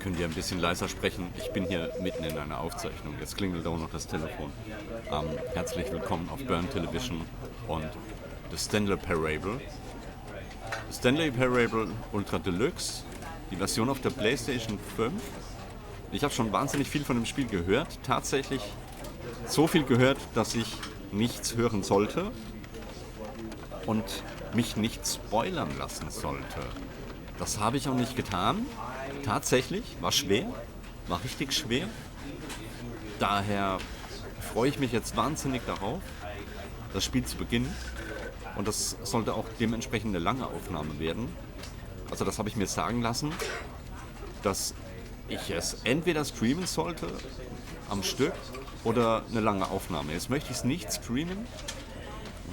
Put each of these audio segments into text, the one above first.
Könnt ihr ein bisschen leiser sprechen? Ich bin hier mitten in einer Aufzeichnung. Jetzt klingelt auch noch das Telefon. Herzlich willkommen auf Börn Televison und The Stanley Parable. The Stanley Parable Ultra Deluxe, die Version auf der PlayStation 5. Ich habe schon wahnsinnig viel von dem Spiel gehört. Tatsächlich so viel gehört, dass ich nichts hören sollte und mich nicht spoilern lassen sollte. Das habe ich auch nicht getan. Tatsächlich, war schwer, war richtig schwer. Daher freue ich mich jetzt wahnsinnig darauf, das Spiel zu beginnen. Und das sollte auch dementsprechend eine lange Aufnahme werden. Also das habe ich mir sagen lassen, dass ich es entweder streamen sollte am Stück oder eine lange Aufnahme. Jetzt möchte ich es nicht streamen,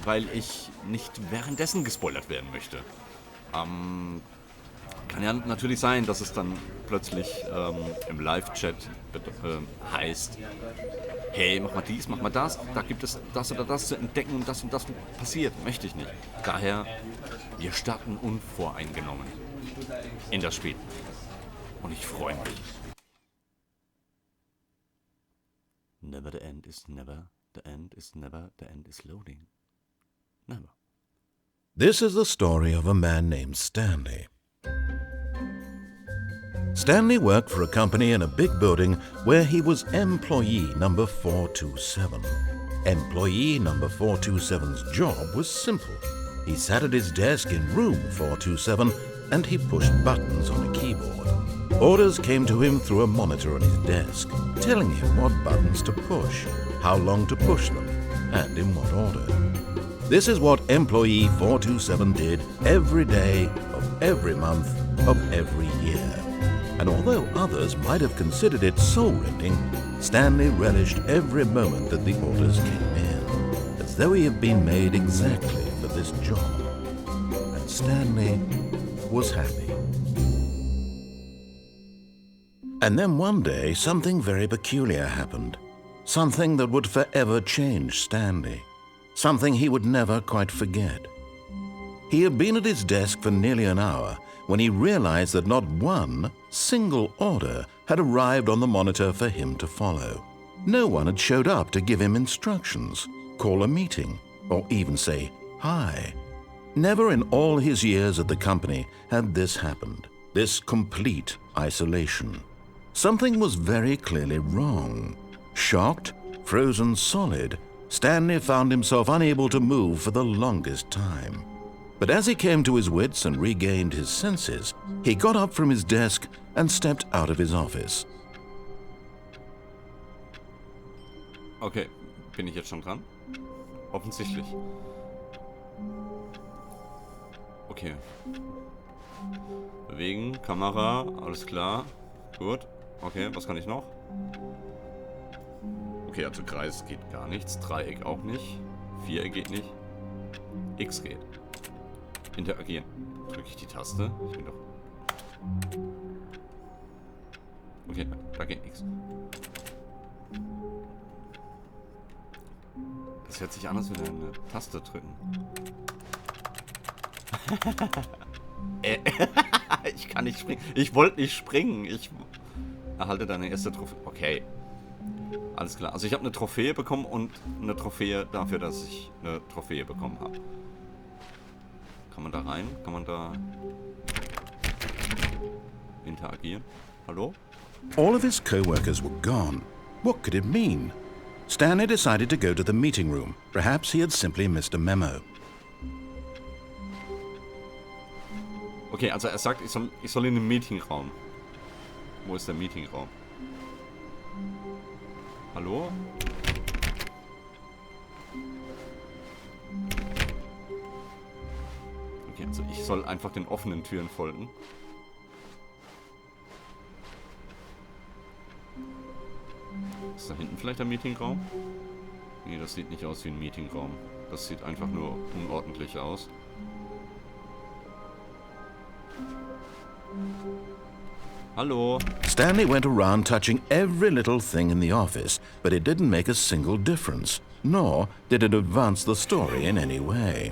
weil ich nicht währenddessen gespoilert werden möchte. Kann ja natürlich sein, dass es dann plötzlich im Live-Chat heißt, hey, mach mal dies, mach mal das, da gibt es das oder das zu entdecken und das passiert. Möchte ich nicht. Daher, wir starten unvoreingenommen in das Spiel. Und ich freue mich. Never the end is never, the end is never, the end is loading. Never. This is the story of a man named Stanley. Stanley worked for a company in a big building where he was employee number 427. Employee number 427's job was simple. He sat at his desk in room 427 and he pushed buttons on a keyboard. Orders came to him through a monitor on his desk, telling him what buttons to push, how long to push them, and in what order. This is what employee 427 did every day of every month of every year. And although others might have considered it soul-rending, Stanley relished every moment that the orders came in, as though he had been made exactly for this job. And Stanley was happy. And then one day, something very peculiar happened. Something that would forever change Stanley. Something he would never quite forget. He had been at his desk for nearly an hour when he realized that not one single order had arrived on the monitor for him to follow. No one had showed up to give him instructions, call a meeting, or even say hi. Never in all his years at the company had this happened, this complete isolation. Something was very clearly wrong. Shocked, frozen solid, Stanley found himself unable to move for the longest time. But as he came to his wits and regained his senses, he got up from his desk and stepped out of his office. Okay, bin ich jetzt schon dran? Offensichtlich. Okay. Bewegen, Kamera, alles klar. Gut. Okay, was kann ich noch? Okay, also Kreis geht gar nichts. Dreieck auch nicht. Viereck geht nicht. X geht. Interagieren. Drücke ich die Taste? Ich bin doch... Okay, da geht nichts. Das hört sich an, als würde eine Taste drücken. Ich kann nicht springen. Ich wollte nicht springen. Ich erhalte deine erste Trophäe. Okay. Alles klar. Also ich habe eine Trophäe bekommen und eine Trophäe dafür, dass ich eine Trophäe bekommen habe. Kann man da rein? Kann man da interagieren? Hallo? All of his co-workers were gone. What could it mean? Stanley decided to go to the meeting room. Perhaps he had simply missed a memo. Okay, also er sagt, ich soll in den Meetingraum. Wo ist der Meetingraum? Hallo? Okay, also ich soll einfach den offenen Türen folgen. Ist da hinten vielleicht der Meetingraum? Nee, das sieht nicht aus wie ein Meetingraum. Das sieht einfach nur unordentlich aus. Hallo? Stanley went around touching every little thing in the office, but it didn't make a single difference, nor did it advance the story in any way.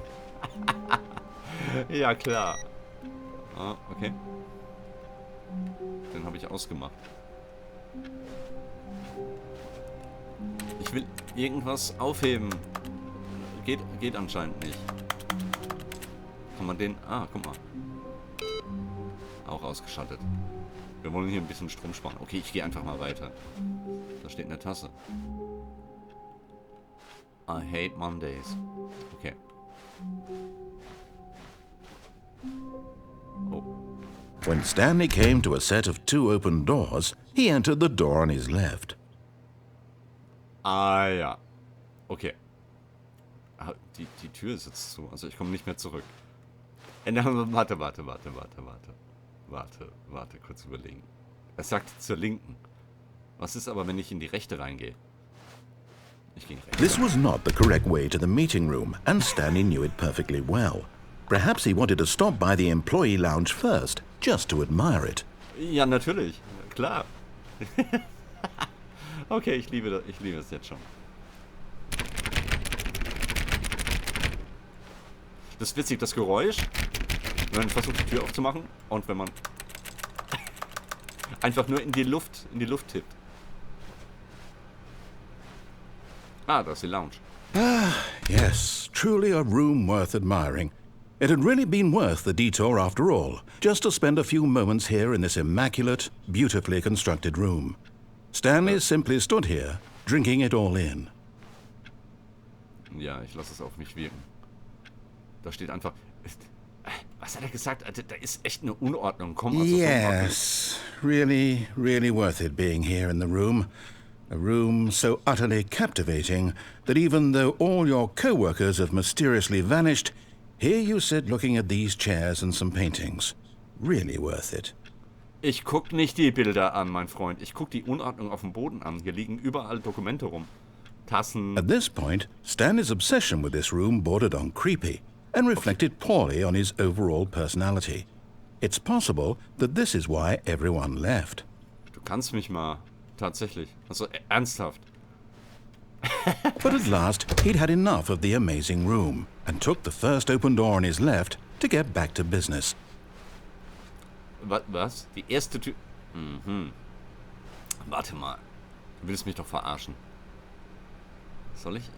Ja, klar. Ah, okay. Den habe ich ausgemacht. Ich will irgendwas aufheben. Geht anscheinend nicht. Kann man den... Ah, guck mal. Auch ausgeschaltet. Wir wollen hier ein bisschen Strom sparen. Okay, ich gehe einfach mal weiter. Da steht eine Tasse. I hate Mondays. Okay. Oh. When Stanley came to a set of 2 open doors, he entered the door on his left. Ah ja. Okay. Ah, die Tür ist jetzt zu. Also ich komme nicht mehr zurück. Warte. Kurz überlegen. Er sagt zur Linken. Was ist aber, wenn ich in die Rechte reingehe? Ich gehe rechts. This was not the correct way to the meeting room, and Stanley knew it perfectly well. Perhaps he wanted to stop by the employee lounge first, just to admire it. Ja, natürlich. Klar. Okay, ich liebe es jetzt schon. Das ist witzig, das Geräusch, wenn man versucht, die Tür aufzumachen und wenn man einfach nur in die Luft tippt. Ah, das ist die Lounge. Yes, truly a room worth admiring. It had really been worth the detour after all, just to spend a few moments here in this immaculate, beautifully constructed room. Stanley simply stood here, drinking it all in. Ja, ich lasse es auf mich wirken. Da steht einfach... Was hat er gesagt? Da ist echt eine Unordnung. Komm, also Yes, really, really worth it being here in the room. A room so utterly captivating that even though all your co-workers have mysteriously vanished, here you sit looking at these chairs and some paintings. Really worth it. Ich guck nicht die Bilder an, mein Freund. Ich guck die Unordnung auf dem Boden an. Hier liegen überall Dokumente rum. Tassen. At this point, Stanley's obsession with this room bordered on creepy and reflected poorly on his overall personality. It's possible that this is why everyone left. Du kannst mich mal. Tatsächlich. Also ernsthaft. But at last, he'd had enough of the amazing room and took the first open door on his left to get back to business. Was? Die erste Tür... Warte mal. Du willst mich doch verarschen. Soll ich...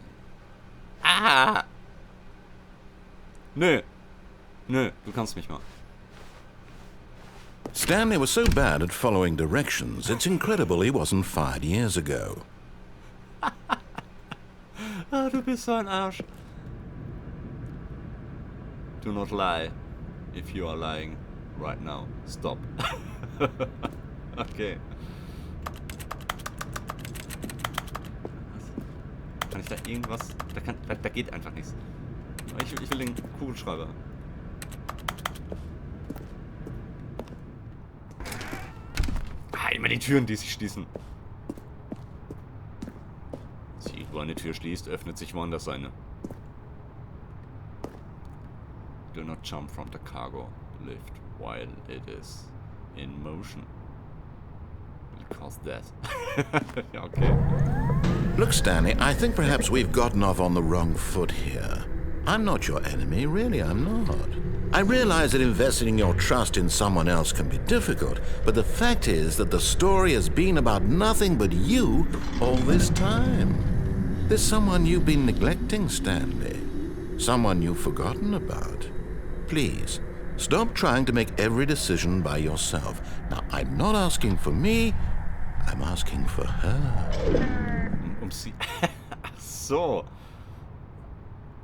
Ah! Nö, du kannst mich mal. Stanley was so bad at following directions, it's incredible he wasn't fired years ago. Ah, du bist so ein Arsch. Do not lie. If you are lying right now, stop. Okay. Kann ich da irgendwas... Da geht einfach nichts. Ich will den Kugelschreiber. Immer die Türen, die sich schließen. Sieh, wo eine Tür schließt, öffnet sich woanders eine. Do not jump from the cargo lift while it is in motion. Because that. Ja, okay. Look, Stanley, I think perhaps we've gotten off on the wrong foot here. I'm not your enemy, really, I'm not. I realize that investing your trust in someone else can be difficult, but the fact is that the story has been about nothing but you all this time. There's someone you've been neglecting, Stanley. Someone you've forgotten about. Please, stop trying to make every decision by yourself. Now, I'm not asking for me, I'm asking for her. Sie... Ach so.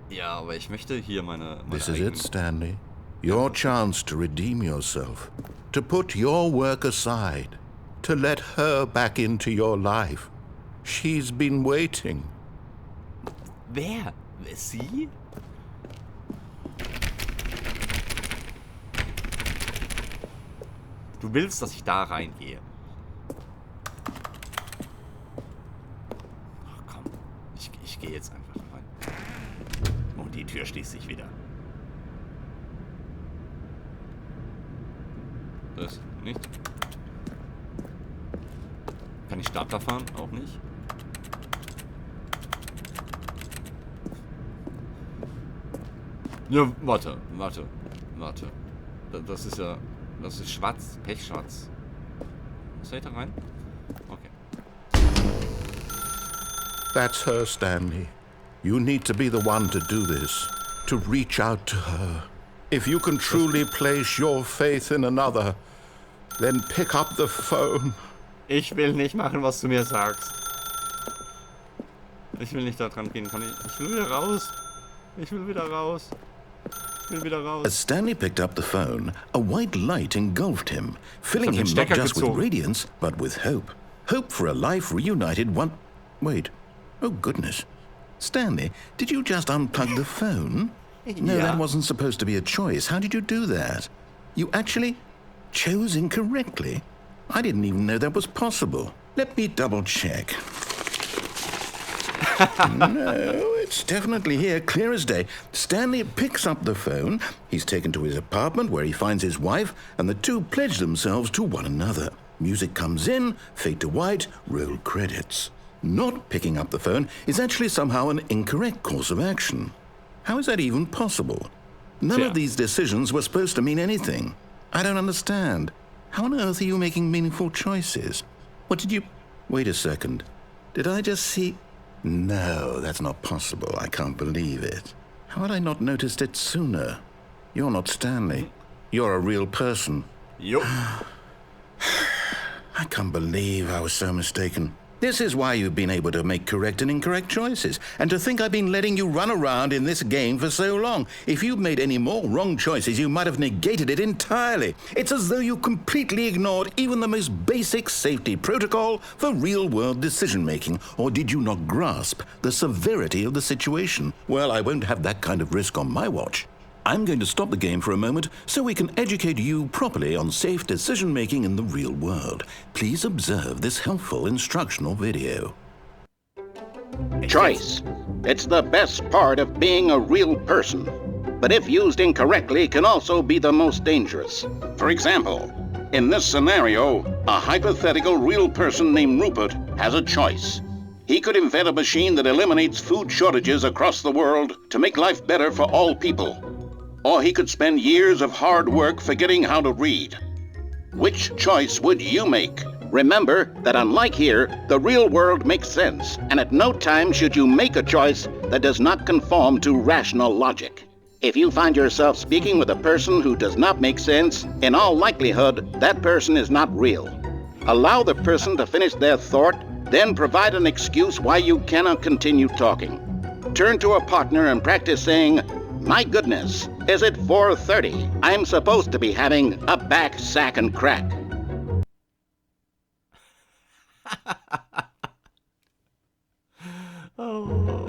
Ja, aber ich möchte hier meine This is it, Stanley. Your chance to redeem yourself, to put your work aside, to let her back into your life. She's been waiting. Wer? Sie? Du willst, dass ich da reingehe. Ach komm, ich gehe jetzt einfach da rein. Und die Tür schließt sich wieder. Das nicht. Kann ich Starter fahren? Auch nicht. Ja, warte. Das ist ja... Das ist schwarz. Pechschwarz. Soll ich da rein? Okay. That's her, Stanley. You need to be the one to do this, to reach out to her. If you can truly place your faith in another, then pick up the phone. Ich will nicht machen, was du mir sagst. Ich will nicht da dran gehen. Ich will wieder raus. Ich will wieder raus. Ich will wieder raus. As Stanley picked up the phone, a white light engulfed him, filling him not Stecker just with gezogen. radiance, but with hope. Hope for a life reunited one... Wait. Oh, goodness. Stanley, did you just unplug the phone? No, Yeah. that wasn't supposed to be a choice. How did you do that? You actually chose incorrectly? I didn't even know that was possible. Let me double check. No, it's definitely here, clear as day. Stanley picks up the phone. He's taken to his apartment where he finds his wife, and the two pledge themselves to one another. Music comes in, fade to white, roll credits. Not picking up the phone is actually somehow an incorrect course of action. How is that even possible? None of these decisions were supposed to mean anything. I don't understand. How on earth are you making meaningful choices? What did you... Wait a second. Did I just see... No, that's not possible. I can't believe it. How had I not noticed it sooner? You're not Stanley. You're a real person. Jo. I can't believe I was so mistaken. This is why you've been able to make correct and incorrect choices. And to think I've been letting you run around in this game for so long. If you'd made any more wrong choices, you might have negated it entirely. It's as though you completely ignored even the most basic safety protocol for real-world decision-making. Or did you not grasp the severity of the situation? Well, I won't have that kind of risk on my watch. I'm going to stop the game for a moment so we can educate you properly on safe decision-making in the real world. Please observe this helpful instructional video. Choice. It's the best part of being a real person. But if used incorrectly, can also be the most dangerous. For example, in this scenario, a hypothetical real person named Rupert has a choice. He could invent a machine that eliminates food shortages across the world to make life better for all people. Or he could spend years of hard work forgetting how to read. Which choice would you make? Remember that unlike here, the real world makes sense, and at no time should you make a choice that does not conform to rational logic. If you find yourself speaking with a person who does not make sense, in all likelihood, that person is not real. Allow the person to finish their thought, then provide an excuse why you cannot continue talking. Turn to a partner and practice saying, "My goodness, is it 4:30? I'm supposed to be having a back, sack, and crack."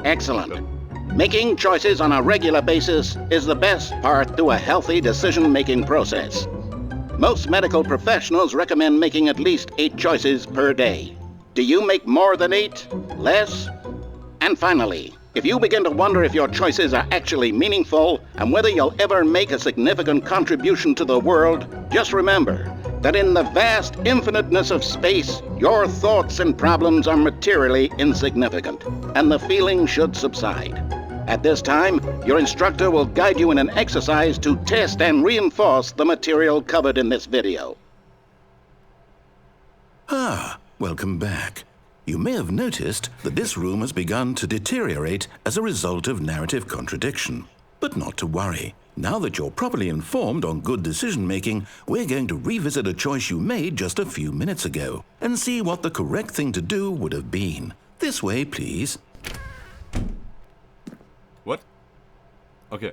Excellent. Making choices on a regular basis is the best part to a healthy decision-making process. Most medical professionals recommend making at least 8 choices per day. Do you make more than 8? Less? And finally, if you begin to wonder if your choices are actually meaningful and whether you'll ever make a significant contribution to the world, just remember that in the vast infiniteness of space, your thoughts and problems are materially insignificant, and the feeling should subside. At this time, your instructor will guide you in an exercise to test and reinforce the material covered in this video. Ah, welcome back. You may have noticed that this room has begun to deteriorate as a result of narrative contradiction. But not to worry. Now that you're properly informed on good decision-making, we're going to revisit a choice you made just a few minutes ago and see what the correct thing to do would have been. This way, please. What? Okay.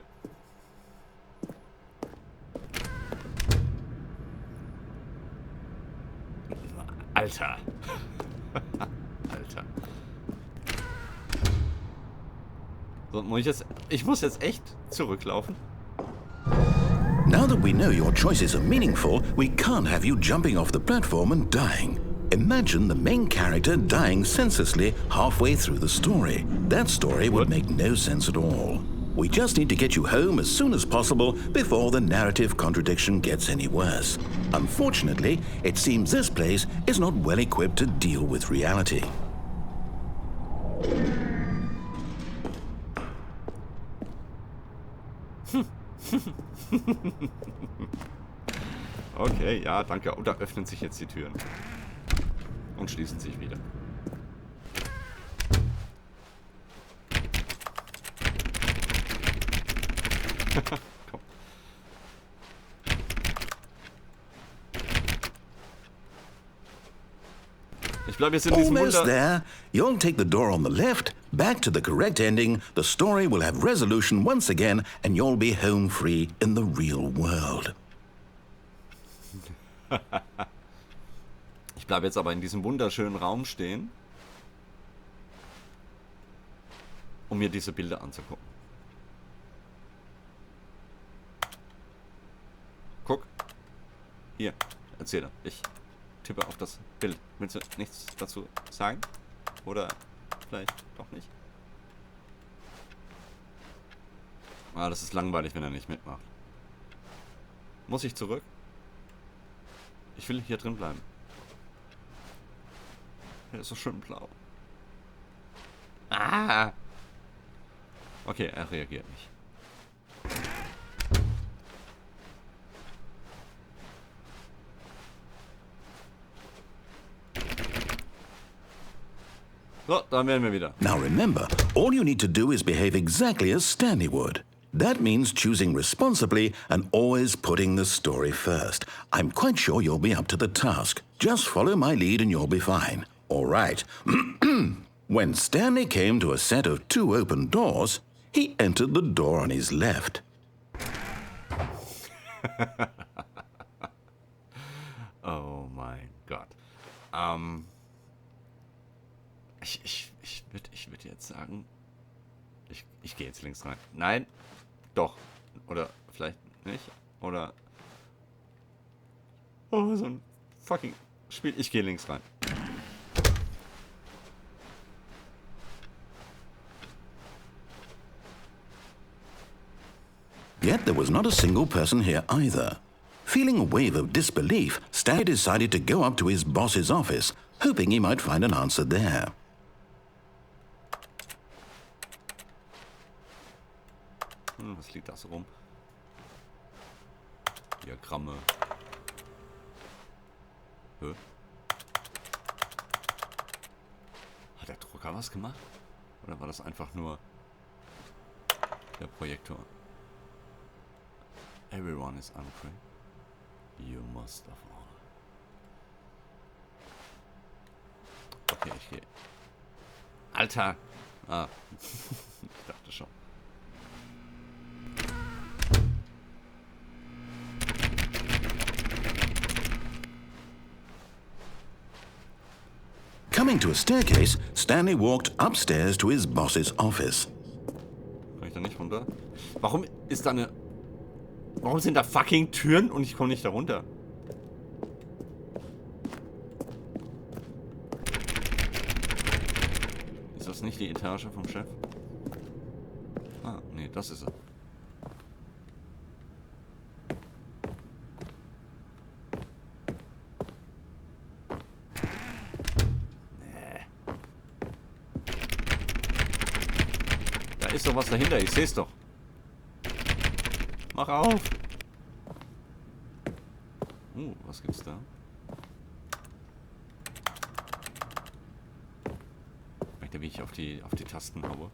Alter. Alter. So, ich muss jetzt echt zurücklaufen. Now that we know your choices are meaningful, we can't have you jumping off the platform and dying. Imagine the main character dying senselessly halfway through the story. That story would make no sense at all. We just need to get you home as soon as possible before the narrative contradiction gets any worse. Unfortunately, it seems this place is not well equipped to deal with reality. Okay, ja, danke. Oh, da öffnen sich jetzt die Türen. und schließen sich wieder. Komm. Ich bleibe jetzt in diesem Almost Wunder... there. You'll take the door on the left, back to the correct ending, the story will have resolution once again, and you'll be home free in the real world. Ich bleibe jetzt aber in diesem wunderschönen Raum stehen, um mir diese Bilder anzugucken. Guck. Hier, Erzähler. Ich tippe auf das Bild. Willst du nichts dazu sagen? Oder vielleicht doch nicht? Ah, das ist langweilig, wenn er nicht mitmacht. Muss ich zurück? Ich will hier drin bleiben. Der ist so schön blau. Ah! Okay, er reagiert nicht. So, dann werden wir wieder. Now remember, all you need to do is behave exactly as Stanley would. That means choosing responsibly and always putting the story first. I'm quite sure you'll be up to the task. Just follow my lead and you'll be fine. All right. When Stanley came to a set of 2 open doors, he entered the door on his left. Oh mein Gott. Ich würd jetzt sagen, ich gehe jetzt links rein. Nein, doch. Oder vielleicht nicht. Oder... Oh, so ein fucking Spiel. Ich gehe links rein. Yet there was not a single person here either. Feeling a wave of disbelief, Stanley decided to go up to his boss's office, hoping he might find an answer there. Was liegt da so rum? Diagramme. Hä? Hat der Drucker was gemacht? Oder war das einfach nur der Projektor? Everyone is angry. You must of all. Okay, ich gehe. Alter! Ah. Ich dachte schon. Coming to a staircase, Stanley walked upstairs to his boss's office. Kann ich da nicht runter? Warum ist da eine... Warum sind da fucking Türen und ich komme nicht da runter? Ist das nicht die Etage vom Chef? Ah, nee, das ist er. Da ist doch was dahinter, ich seh's doch. Mach auf! Was gibt's da? Merkt ihr, wie ich auf die Tasten haue?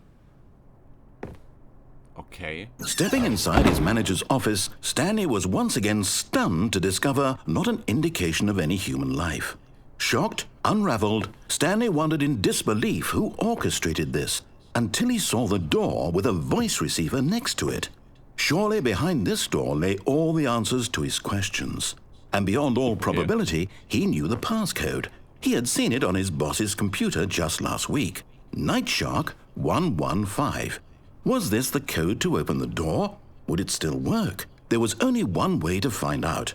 Okay. Stepping inside his manager's office, Stanley was once again stunned to discover not an indication of any human life. Shocked, unraveled, Stanley wondered in disbelief who orchestrated this, until he saw the door with a voice receiver next to it. Surely behind this door lay all the answers to his questions. And beyond all probability, he knew the passcode. He had seen it on his boss's computer just last week. Nightshark 115. Was this the code to open the door? Would it still work? There was only one way to find out.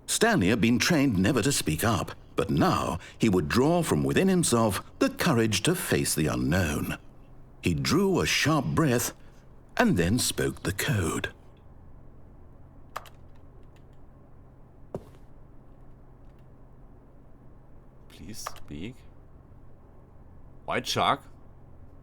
Stanley had been trained never to speak up, but now he would draw from within himself the courage to face the unknown. He drew a sharp breath and then spoke the code. Please speak. White Shark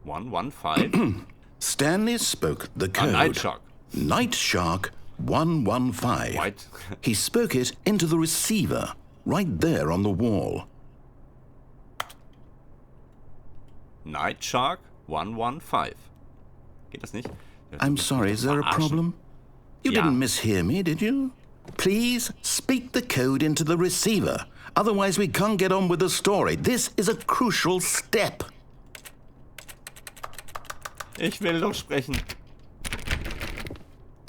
115. Stanley spoke the code. Night Shark. Night Shark 115. White. He spoke it into the receiver, right there on the wall. Night Shark 115. Geht das nicht? I'm sorry, is there a problem? You Yeah. didn't mishear me, did you? Please speak the code into the receiver. Otherwise we can't get on with the story. This is a crucial step. Ich will doch sprechen.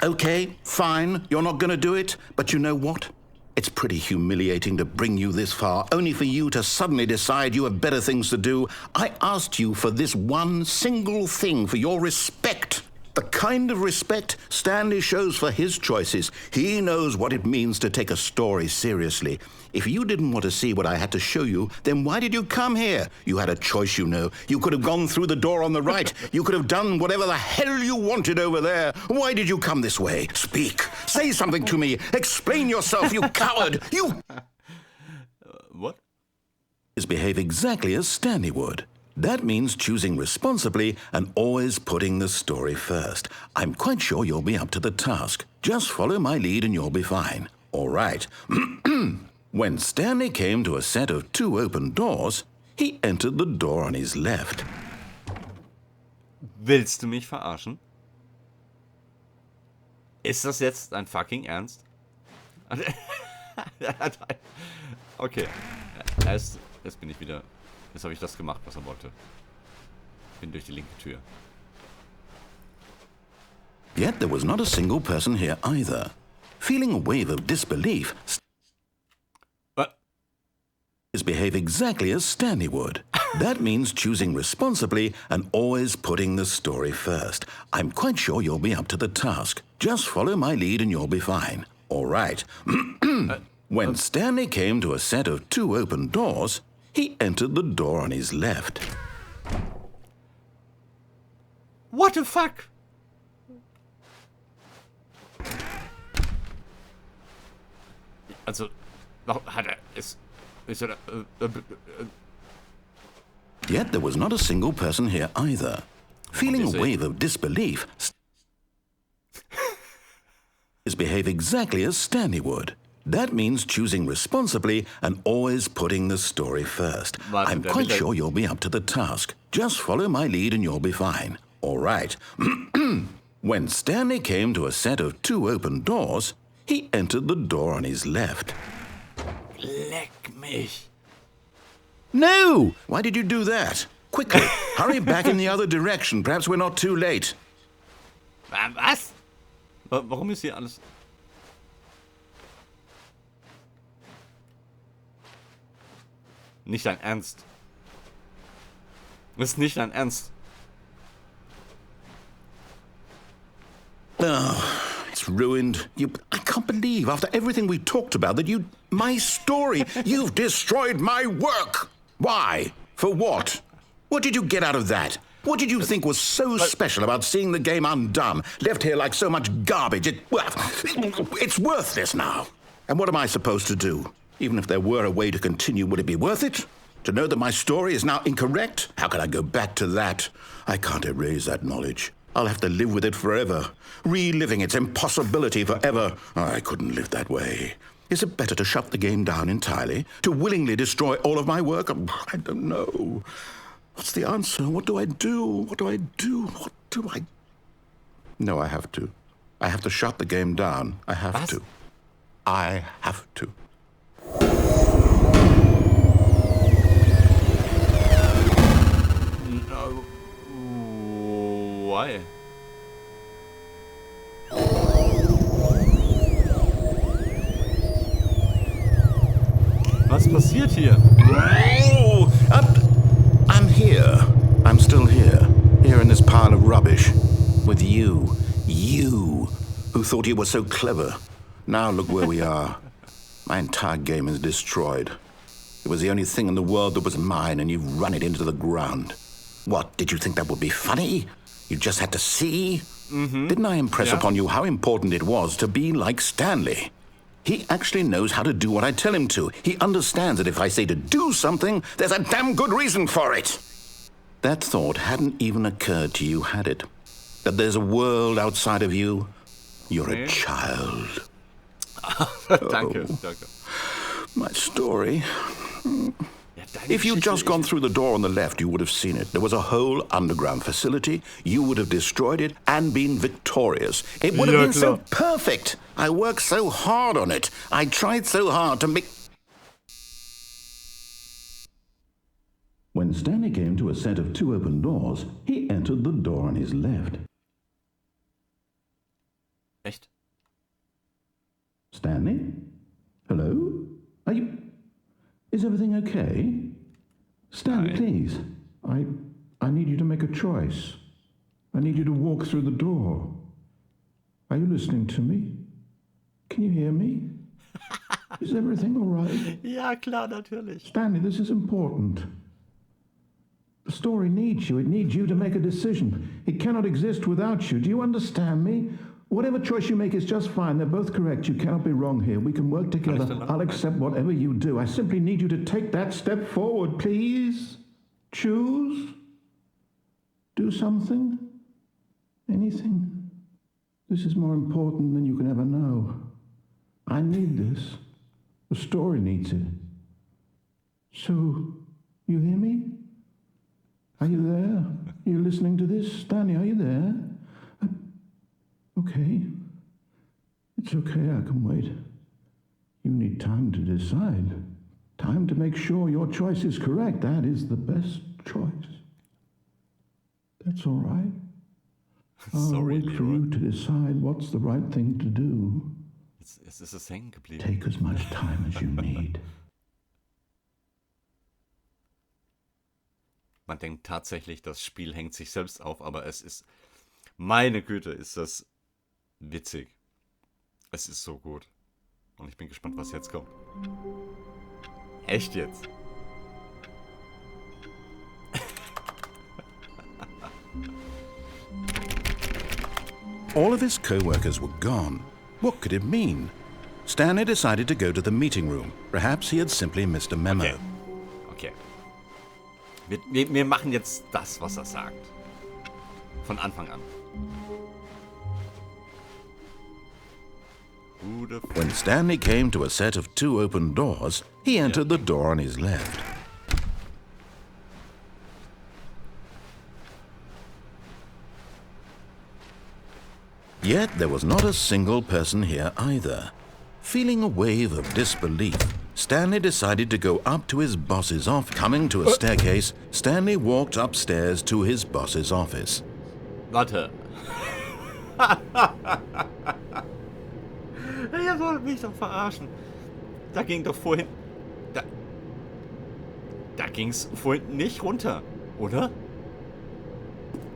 Okay, fine, you're not gonna do it, but you know what? It's pretty humiliating to bring you this far, only for you to suddenly decide you have better things to do. I asked you for this one single thing, for your respect. The kind of respect Stanley shows for his choices. He knows what it means to take a story seriously. If you didn't want to see what I had to show you, then why did you come here? You had a choice, you know. You could have gone through the door on the right. You could have done whatever the hell you wanted over there. Why did you come this way? Speak. Say something to me. Explain yourself, you coward. You What? behave exactly as Stanley would. That means choosing responsibly and always putting the story first. I'm quite sure you'll be up to the task. Just follow my lead and you'll be fine. All right. When Stanley came to a set of 2 open doors, he entered the door on his left. Willst du mich verarschen? Ist das jetzt dein fucking Ernst? Okay. Jetzt bin ich wieder... Jetzt habe ich das gemacht, was er wollte. Bin durch die linke Tür. Yet there was not a single person here either. Feeling a wave of disbelief, What? behave exactly as Stanley would. That means choosing responsibly and always putting the story first. I'm quite sure you'll be up to the task. Just follow my lead and you'll be fine. All right. When Stanley came to a set of 2 open doors, he entered the door on his left. What the fuck? Also, hat er... Ist er... Yet there was not a single person here either. Feeling a wave of disbelief, behave exactly as Stanley would. That means choosing responsibly and always putting the story first. I'm quite sure you'll be up to the task. Just follow my lead and you'll be fine. All right. When Stanley came to a set of 2 open doors, he entered the door on his left. Leck mich. No! Why did you do that? Quickly, hurry back in the other direction. Perhaps we're not too late. Was? Warum ist hier alles... Nicht dein Ernst. Das ist nicht dein Ernst. Oh, it's ruined. I can't believe, after everything we talked about, that my story, you've destroyed my work. Why? For what? What did you get out of that? What did you think was so special about seeing the game undone, left here like so much garbage? It's worthless now. And what am I supposed to do? Even if there were a way to continue, would it be worth it? To know that my story is now incorrect? How can I go back to that? I can't erase that knowledge. I'll have to live with it forever, reliving its impossibility forever. I couldn't live that way. Is it better to shut the game down entirely? To willingly destroy all of my work? I don't know. What's the answer? What do I do? What do I do? What do I... No, I have to. I have to shut the game down. I have to. I have to. No. Why? Was passiert hier? Oh, I'm here. I'm still here. Here in this pile of rubbish. With you. You, who thought you were so clever. Now look where we are. My entire game is destroyed. It was the only thing in the world that was mine, and you've run it into the ground. What, did you think that would be funny? You just had to see? Didn't I impress upon you how important it was to be like Stanley? He actually knows how to do what I tell him to. He understands that if I say to do something, there's a damn good reason for it. That thought hadn't even occurred to you, had it? That there's a world outside of you? You're a child. Danke, danke. My story. If you'd just gone through the door on the left, you would have seen it. There was a whole underground facility. You would have destroyed it and been victorious. It would have been so perfect. I worked so hard on it. I tried so hard to make... When Stanley came to a set of 2 open doors, he entered the door on his left. Echt? Stanley? Hello? Are you... Is everything okay? Stanley, please. I need you to make a choice. I need you to walk through the door. Are you listening to me? Can you hear me? Is everything all right? Ja, klar, natürlich. Stanley, this is important. The story needs you. It needs you to make a decision. It cannot exist without you. Do you understand me? Whatever choice you make is just fine. They're both correct. You cannot be wrong here. We can work together. I'll accept whatever you do. I simply need you to take that step forward, please. Choose. Do something. Anything. This is more important than you can ever know. I need this. The story needs it. So, you hear me? Are you there? Are you listening to this? Stanley, are you there? Okay. It's okay, I can wait. You need time to decide. Time to make sure your choice is correct. That is the best choice. That's all right. I'll wait for you to decide what's the right thing to do. Es ist hängen geblieben. Take as much time as you need. Man denkt tatsächlich, das Spiel hängt sich selbst auf, aber es ist... Meine Güte, ist das witzig. Es ist so gut. Und ich bin gespannt, was jetzt kommt. Echt jetzt? All of his co-workers were gone. What could it mean? Stanley decided to go to the meeting room. Perhaps he had simply missed a memo. Okay. Wir machen jetzt das, was er sagt. Von Anfang an. When Stanley came to a set of 2 open doors, he entered the door on his left. Yet there was not a single person here either. Feeling a wave of disbelief, Stanley decided to go up to his boss's office. Coming to a staircase, Stanley walked upstairs to his boss's office. Warte. Ihr wollt mich doch verarschen. Da ging doch vorhin... Da ging's vorhin nicht runter, oder?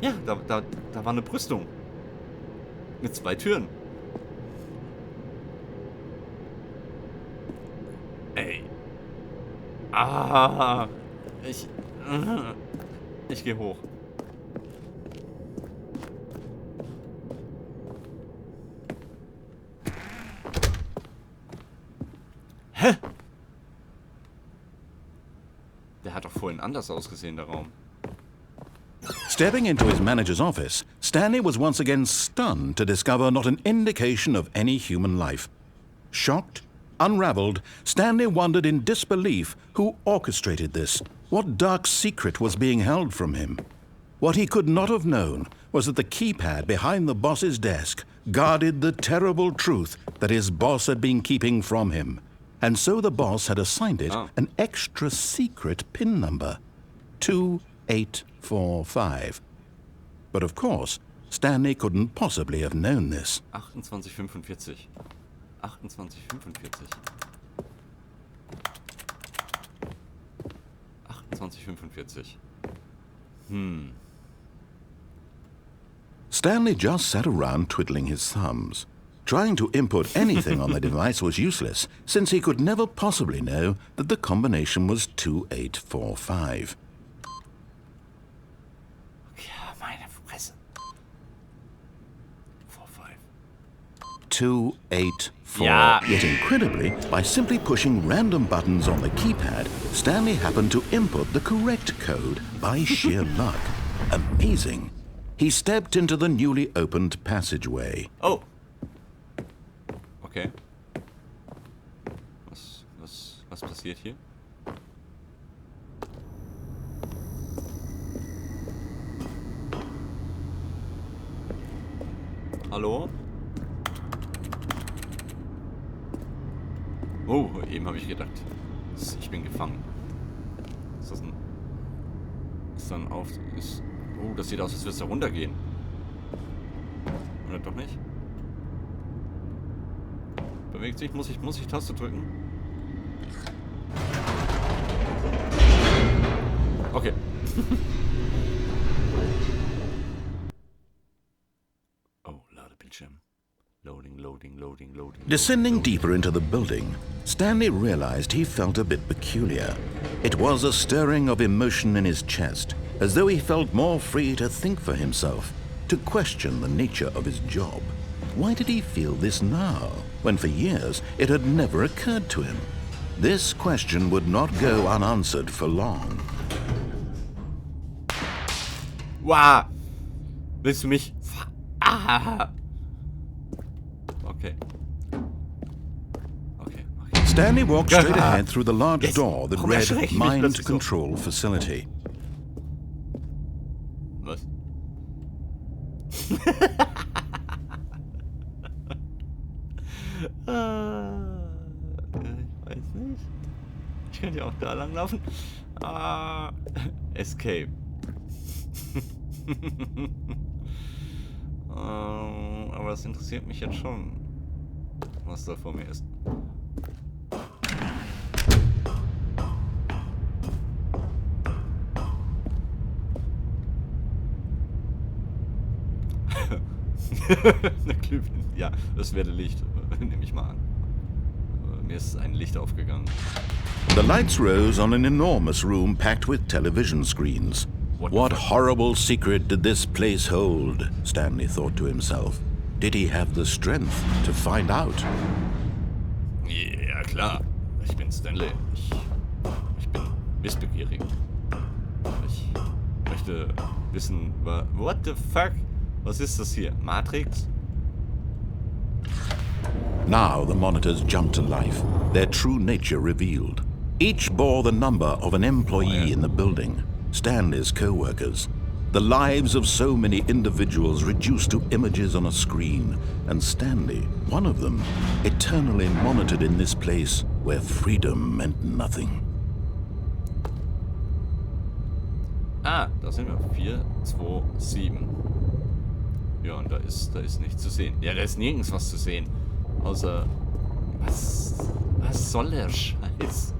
Ja, da war eine Brüstung. Mit 2 Türen. Ey. Ich gehe hoch. Hä? Der hat doch vorhin anders ausgesehen, der Raum. Stepping into his manager's office, Stanley was once again stunned to discover not an indication of any human life. Shocked, unraveled, Stanley wondered in disbelief who orchestrated this. What dark secret was being held from him? What he could not have known was that the keypad behind the boss's desk guarded the terrible truth that his boss had been keeping from him. And so the boss had assigned it an extra secret PIN number. 2845. But of course, Stanley couldn't possibly have known this. 2845. 2845. 2845. Stanley just sat around twiddling his thumbs. Trying to input anything on the device was useless, since he could never possibly know that the combination was 2845. Ja, meine Fresse. 45. 284. Yeah. Yet incredibly, by simply pushing random buttons on the keypad, Stanley happened to input the correct code by sheer luck. Amazing. He stepped into the newly opened passageway. Oh. Okay. Was passiert hier? Hallo? Oh, eben habe ich gedacht, ich bin gefangen. Ist das ein... Ist dann auf... Ist, oh, das sieht aus, als würde es da runtergehen. Oder doch nicht? Bewegt sich? Muss ich Taste drücken? Okay. Oh, Ladebildschirm. Loading. Descending deeper into the building, Stanley realized he felt a bit peculiar. It was a stirring of emotion in his chest, as though he felt more free to think for himself, to question the nature of his job. Why did he feel this now, when for years it had never occurred to him? This question would not go unanswered for long. Wow! Willst du mich... Ah! Okay. Stanley walked straight ahead through the large door that read erschreckt mich Mind plötzlich so. Control Facility. Was? Ich weiß nicht. Ich könnte ja auch da lang laufen. Escape. Aber das interessiert mich jetzt schon, was da vor mir ist. Ja, das wäre Licht, nehme ich mal an. Mir ist ein Licht aufgegangen. The lights rose on an enormous room packed with television screens. What horrible secret did this place hold? Stanley thought to himself. Did he have the strength to find out? Ja, klar. Ich bin Stanley. Ich bin wissbegierig. Ich möchte wissen, what the fuck? Was ist das hier? Matrix? Now the monitors jumped to life, their true nature revealed. Each bore the number of an employee in the building, Stanley's co-workers. The lives of so many individuals reduced to images on a screen, and Stanley, one of them, eternally monitored in this place where freedom meant nothing. Da sind wir. 4, 2, 7. Ja, und da ist nichts zu sehen. Ja, da ist nirgends was zu sehen. Außer... Was soll der Scheiß?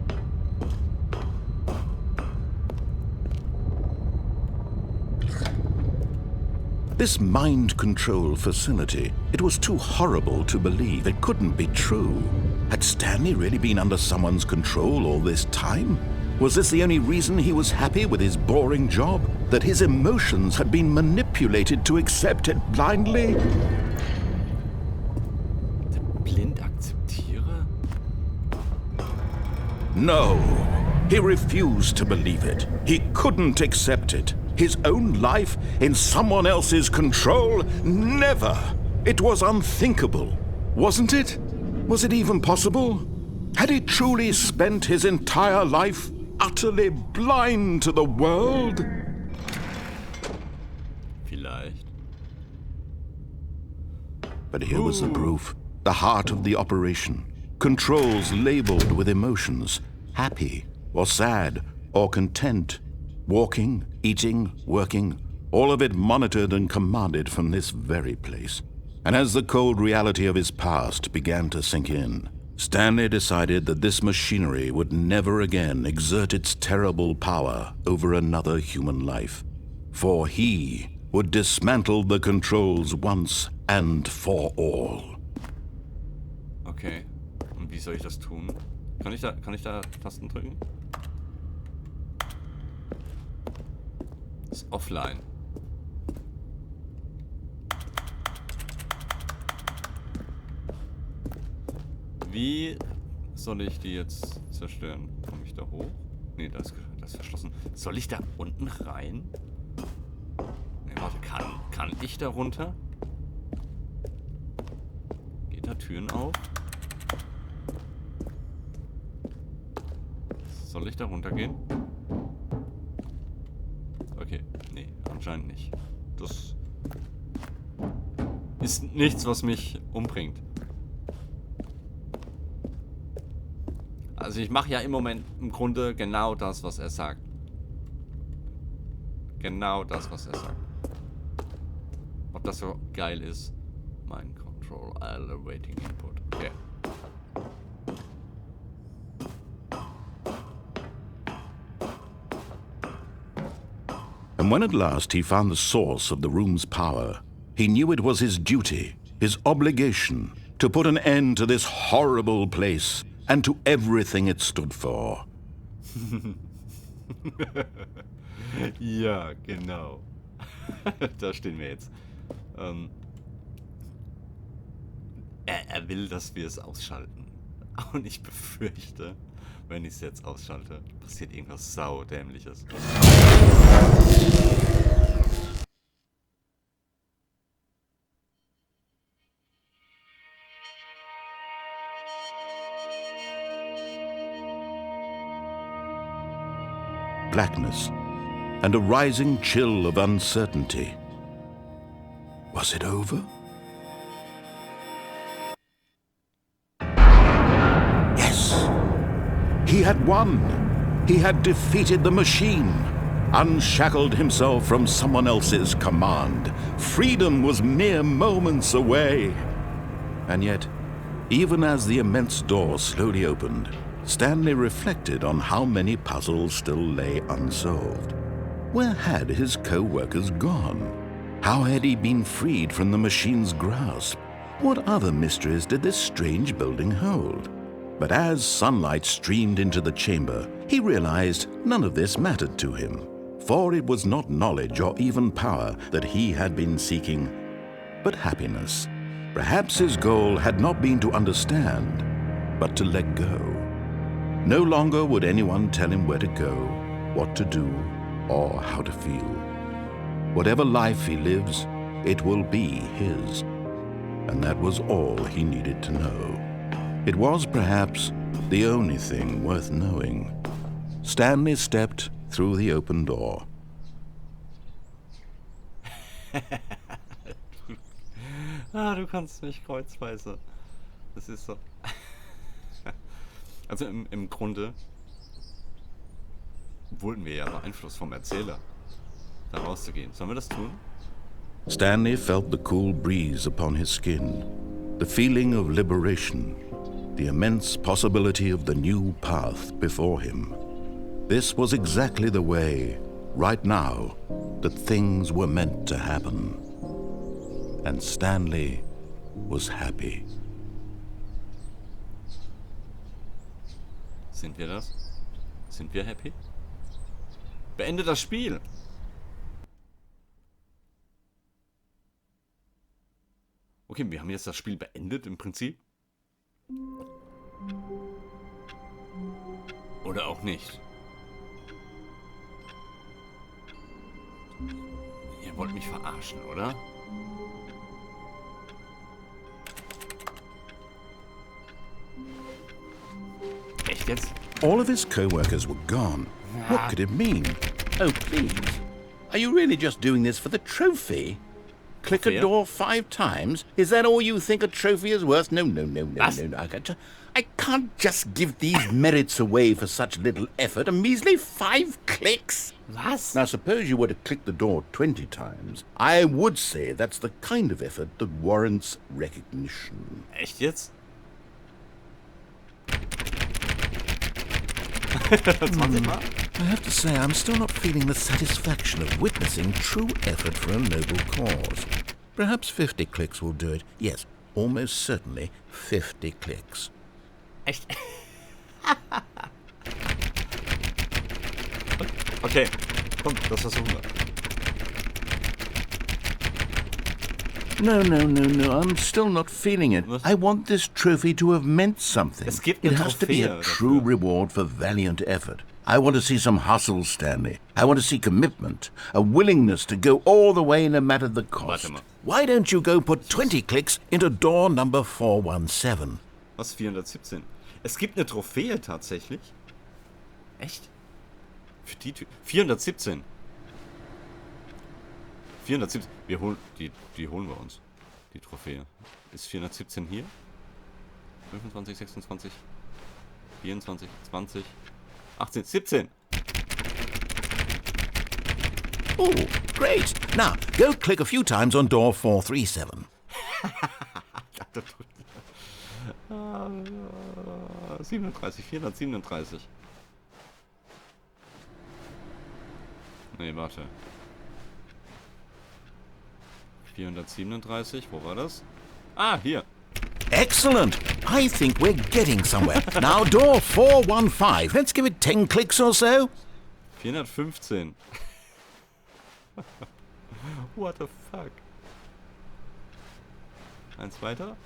This mind control facility, it was too horrible to believe. It couldn't be true. Had Stanley really been under someone's control all this time? Was this the only reason he was happy with his boring job? That his emotions had been manipulated to accept it blindly? Blind akzeptiere? No. He refused to believe it. He couldn't accept it. His own life in someone else's control? Never! It was unthinkable, wasn't it? Was it even possible? Had he truly spent his entire life utterly blind to the world? Vielleicht. But here was the proof. The heart of the operation. Controls labeled with emotions. Happy, or sad, or content. Walking, eating, working, all of it monitored and commanded from this very place. And as the cold reality of his past began to sink in, Stanley decided that this machinery would never again exert its terrible power over another human life. For he would dismantle the controls once and for all. Okay. Und wie soll ich das tun? Kann ich da Tasten drücken? Ist offline. Wie soll ich die jetzt zerstören? Komme ich da hoch? Nee, das ist verschlossen. Soll ich da unten rein? Nee, warte, kann ich da runter? Geht da Türen auf? Soll ich da runtergehen? Okay, nee, anscheinend nicht. Das... ist nichts, was mich umbringt. Also ich mache ja im Moment im Grunde genau das, was er sagt. Genau das, was er sagt. Ob das so geil ist? Mind Control, awaiting input. Okay. And when at last he found the source of the room's power, he knew it was his duty, his obligation, to put an end to this horrible place and to everything it stood for. Ja, genau. Da stehen wir jetzt. Er will, dass wir es ausschalten. Und ich befürchte, wenn ich es jetzt ausschalte, passiert irgendwas saudämliches. Blackness and a rising chill of uncertainty. Was it over? Yes! He had won! He had defeated the machine, unshackled himself from someone else's command. Freedom was mere moments away. And yet, even as the immense door slowly opened, Stanley reflected on how many puzzles still lay unsolved. Where had his co-workers gone? How had he been freed from the machine's grasp? What other mysteries did this strange building hold? But as sunlight streamed into the chamber, he realized none of this mattered to him, for it was not knowledge or even power that he had been seeking, but happiness. Perhaps his goal had not been to understand, but to let go. No longer would anyone tell him where to go, what to do, or how to feel. Whatever life he lives, it will be his. And that was all he needed to know. It was perhaps the only thing worth knowing. Stanley stepped through the open door. Du kannst mich kreuzweise. Das ist so. Also im Grunde wurden wir ja beeinflusst vom Erzähler, da rauszugehen. Sollen wir das tun? Stanley felt the cool breeze upon his skin, the feeling of liberation, the immense possibility of the new path before him. This was exactly the way, right now, that things were meant to happen. And Stanley was happy. Sind wir das? Sind wir happy? Beende das Spiel! Okay, wir haben jetzt das Spiel beendet im Prinzip. Oder auch nicht. Ihr wollt mich verarschen, oder? Echt jetzt? All of his co-workers were gone. What could it mean? Oh, please. Are you really just doing this for the trophy? Click a door 5 times? Is that all you think a trophy is worth? No. I can't just give these merits away for such little effort. A measly 5 clicks? Was? Now, suppose you were to click the door 20 times. I would say that's the kind of effort that warrants recognition. Echt jetzt? 20 Mal? I have to say, I'm still not feeling the satisfaction of witnessing true effort for a noble cause. Perhaps 50 clicks will do it. Yes, almost certainly 50 clicks. Echt? Okay, komm, das versuchen wir. No, I'm still not feeling it. I want this trophy to have meant something. Es gibt It eine has to be a Trophäe true dafür. reward for valiant effort. I want to see some hustle, Stanley. I want to see commitment, a willingness to go all the way no matter the cost. Warte mal. Why don't you go put 20 clicks into door number 417? Was, 417? Es gibt eine Trophäe tatsächlich. Echt? Für die Tür. 417. 417. Wir holen, die holen wir uns. Die Trophäe. Ist 417 hier? 25, 26, 24, 20, 18, 17. Oh, great. Now, go click a few times on door 437. 37, 437. Nee, warte. 437, wo war das? Ah, hier. Excellent. I think we're getting somewhere. Now, door 415. Let's give it 10 clicks or so. 415. What the fuck? Eins weiter.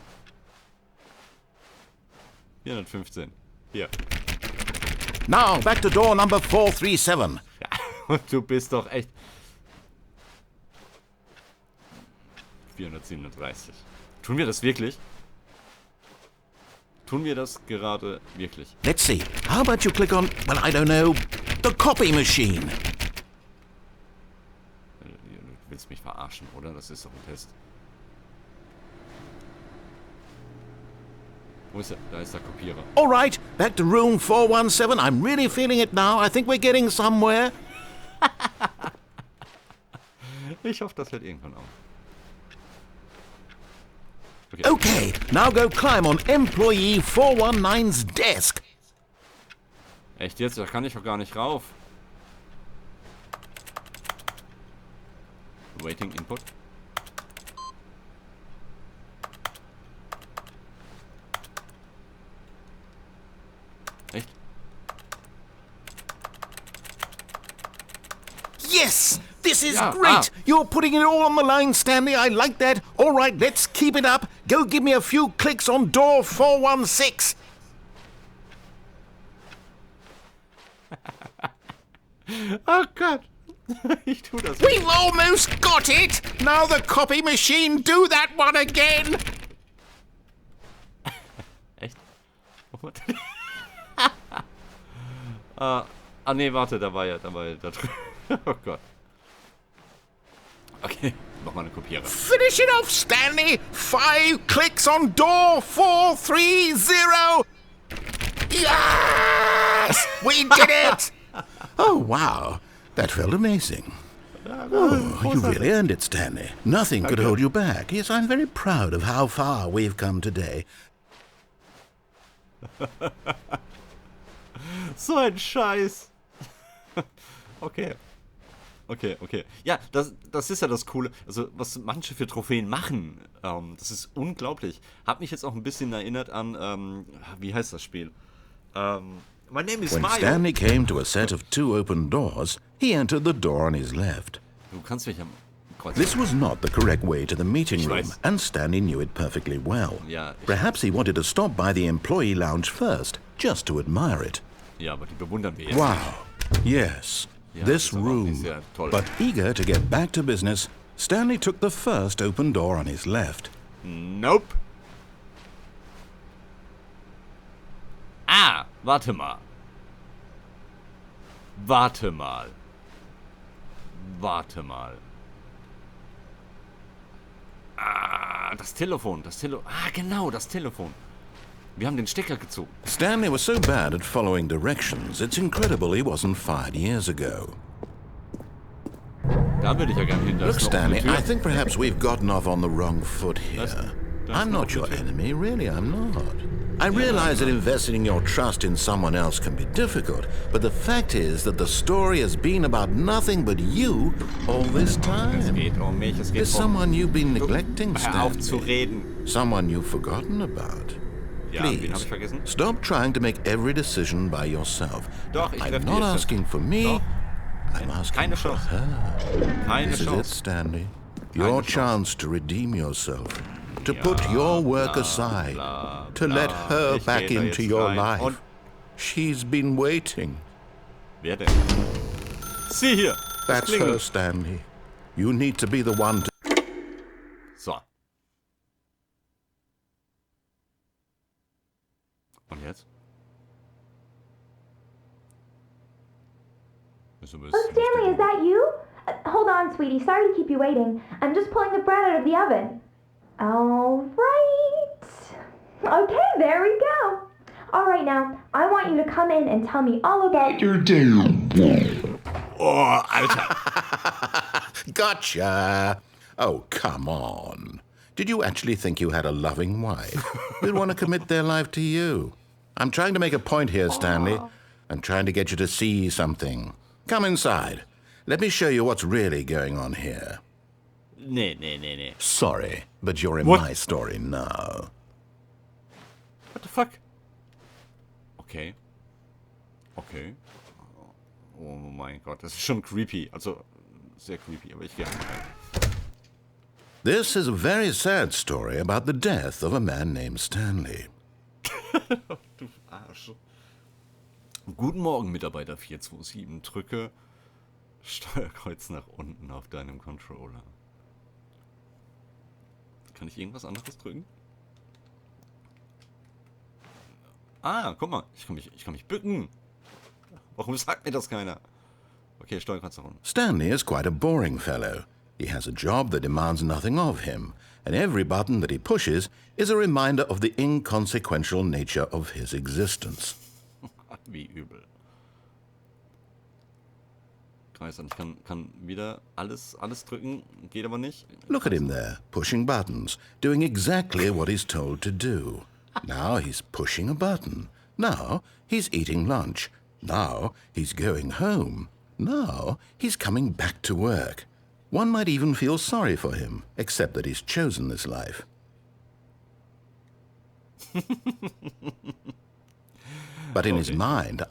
415. Hier. Now, back to door number 437. Ja, und du bist doch echt... 437. Tun wir das wirklich? Tun wir das gerade wirklich? Let's see. How about you click on, well, I don't know, the copy machine? Du willst mich verarschen, oder? Das ist doch ein Test. Wo ist er? Da ist der Kopierer. All right, back to room 417. I'm really feeling it now. I think we're getting somewhere. Ich hoffe, das hört irgendwann auf. Okay, now go climb on employee 419's desk. Echt jetzt? Da kann ich doch gar nicht rauf. Waiting Input. Echt? Yes! This is Yeah, great! You're putting it all on the line, Stanley. I like that. All right, let's keep it up. Go give me a few clicks on door 416. Oh Gott! Ich tu das. We've almost got it! Now the copy machine, do that one again! Echt? Nee, warte, da war ja da drüben. Oh Gott. Okay, nochmal eine Kopierer. Finish it off, Stanley! 5 clicks on door 430! Yes! We did it! Oh, wow. That felt amazing. Oh, you really earned it, Stanley. Nothing could hold you back. Yes, I'm very proud of how far we've come today. So ein Scheiß. Okay. Okay. Ja, das ist ja das Coole. Also, was manche für Trophäen machen, das ist unglaublich. Hat mich jetzt auch ein bisschen erinnert an, wie heißt das Spiel? My name is When Mario. Stanley came to a set of 2 open doors, he entered the door on his left. Du kannst mich am Kreuz. This was not the correct way to the meeting Ich room, weiß. and Stanley knew it perfectly well. Ja, Perhaps he wanted to stop by the employee lounge first, just to admire it. Ja, aber die bewundern wir jetzt. Wow. Yes, Ja, this das ist aber auch nicht room. sehr toll. But eager to get back to business, Stanley took the first open door on his left. Nope. Ah, warte mal. Ah, das Telefon. Ah, genau, das Telefon. Wir haben den Stecker gezogen. Stanley was so bad at following directions, it's incredible he wasn't fired years ago. Da würde ich ja gerne hin. Da Look, ist noch eine Stanley, Tür. I think perhaps we've gotten off on the wrong foot here. I'm not your enemy, really, I'm not. I realize that investing in your trust in someone else can be difficult, but the fact is that the story has been about nothing but you all this Es time. geht um mich, es geht There's um... someone you've been neglecting, Hör auf zu Stanley. reden. Someone you've forgotten about. Ja, wen habe Please, ich vergessen? stop trying to make every decision by yourself. Doch, ich I'm treffe not die jetzt. asking for me, Doch. I'm asking Keine for Chance. her. Keine This is it, Chance. Stanley. Your Chance. chance to redeem yourself. To put your work aside. bla, To let her Ich back gehe da into jetzt your rein life. und- She's been waiting. Wer denn? Sie hier. Das That's her, klingelt. Stanley. You need to be the one to... So. Und jetzt? Oh, Stanley, is that you? Hold on, sweetie. Sorry to keep you waiting. I'm just pulling the bread out of the oven. All right. Okay, there we go. All right, now, I want you to come in and tell me all about your day. Oh, Alter. Gotcha! Oh, come on. Did you actually think you had a loving wife who'd want to commit their life to you? I'm trying to make a point here, Stanley. I'm trying to get you to see something. Come inside. Let me show you what's really going on here. Nee. Sorry, but you're in What? my story now. What the fuck? Okay. Oh mein Gott, das ist schon creepy. Also, sehr creepy, aber ich gehe rein. This is a very sad story about the death of a man named Stanley. Du Arsch. Guten Morgen, Mitarbeiter 427. Drücke Steuerkreuz nach unten auf deinem Controller. Kann ich irgendwas anderes drücken? Ah, guck mal. Ich kann mich bücken. Warum sagt mir das keiner? Okay, Steuerkreuz nach unten. Stanley is quite a boring fellow. He has a job that demands nothing of him, and every button that he pushes is a reminder of the inconsequential nature of his existence. Wie übel. Kreis an. Ich kann wieder alles drücken, geht aber nicht. Look at him there, pushing buttons, doing exactly what he's told to do. Now he's pushing a button. Now he's eating lunch. Now he's going home. Now he's coming back to work. One might even feel sorry for him, except that he's chosen this life. But in his mind,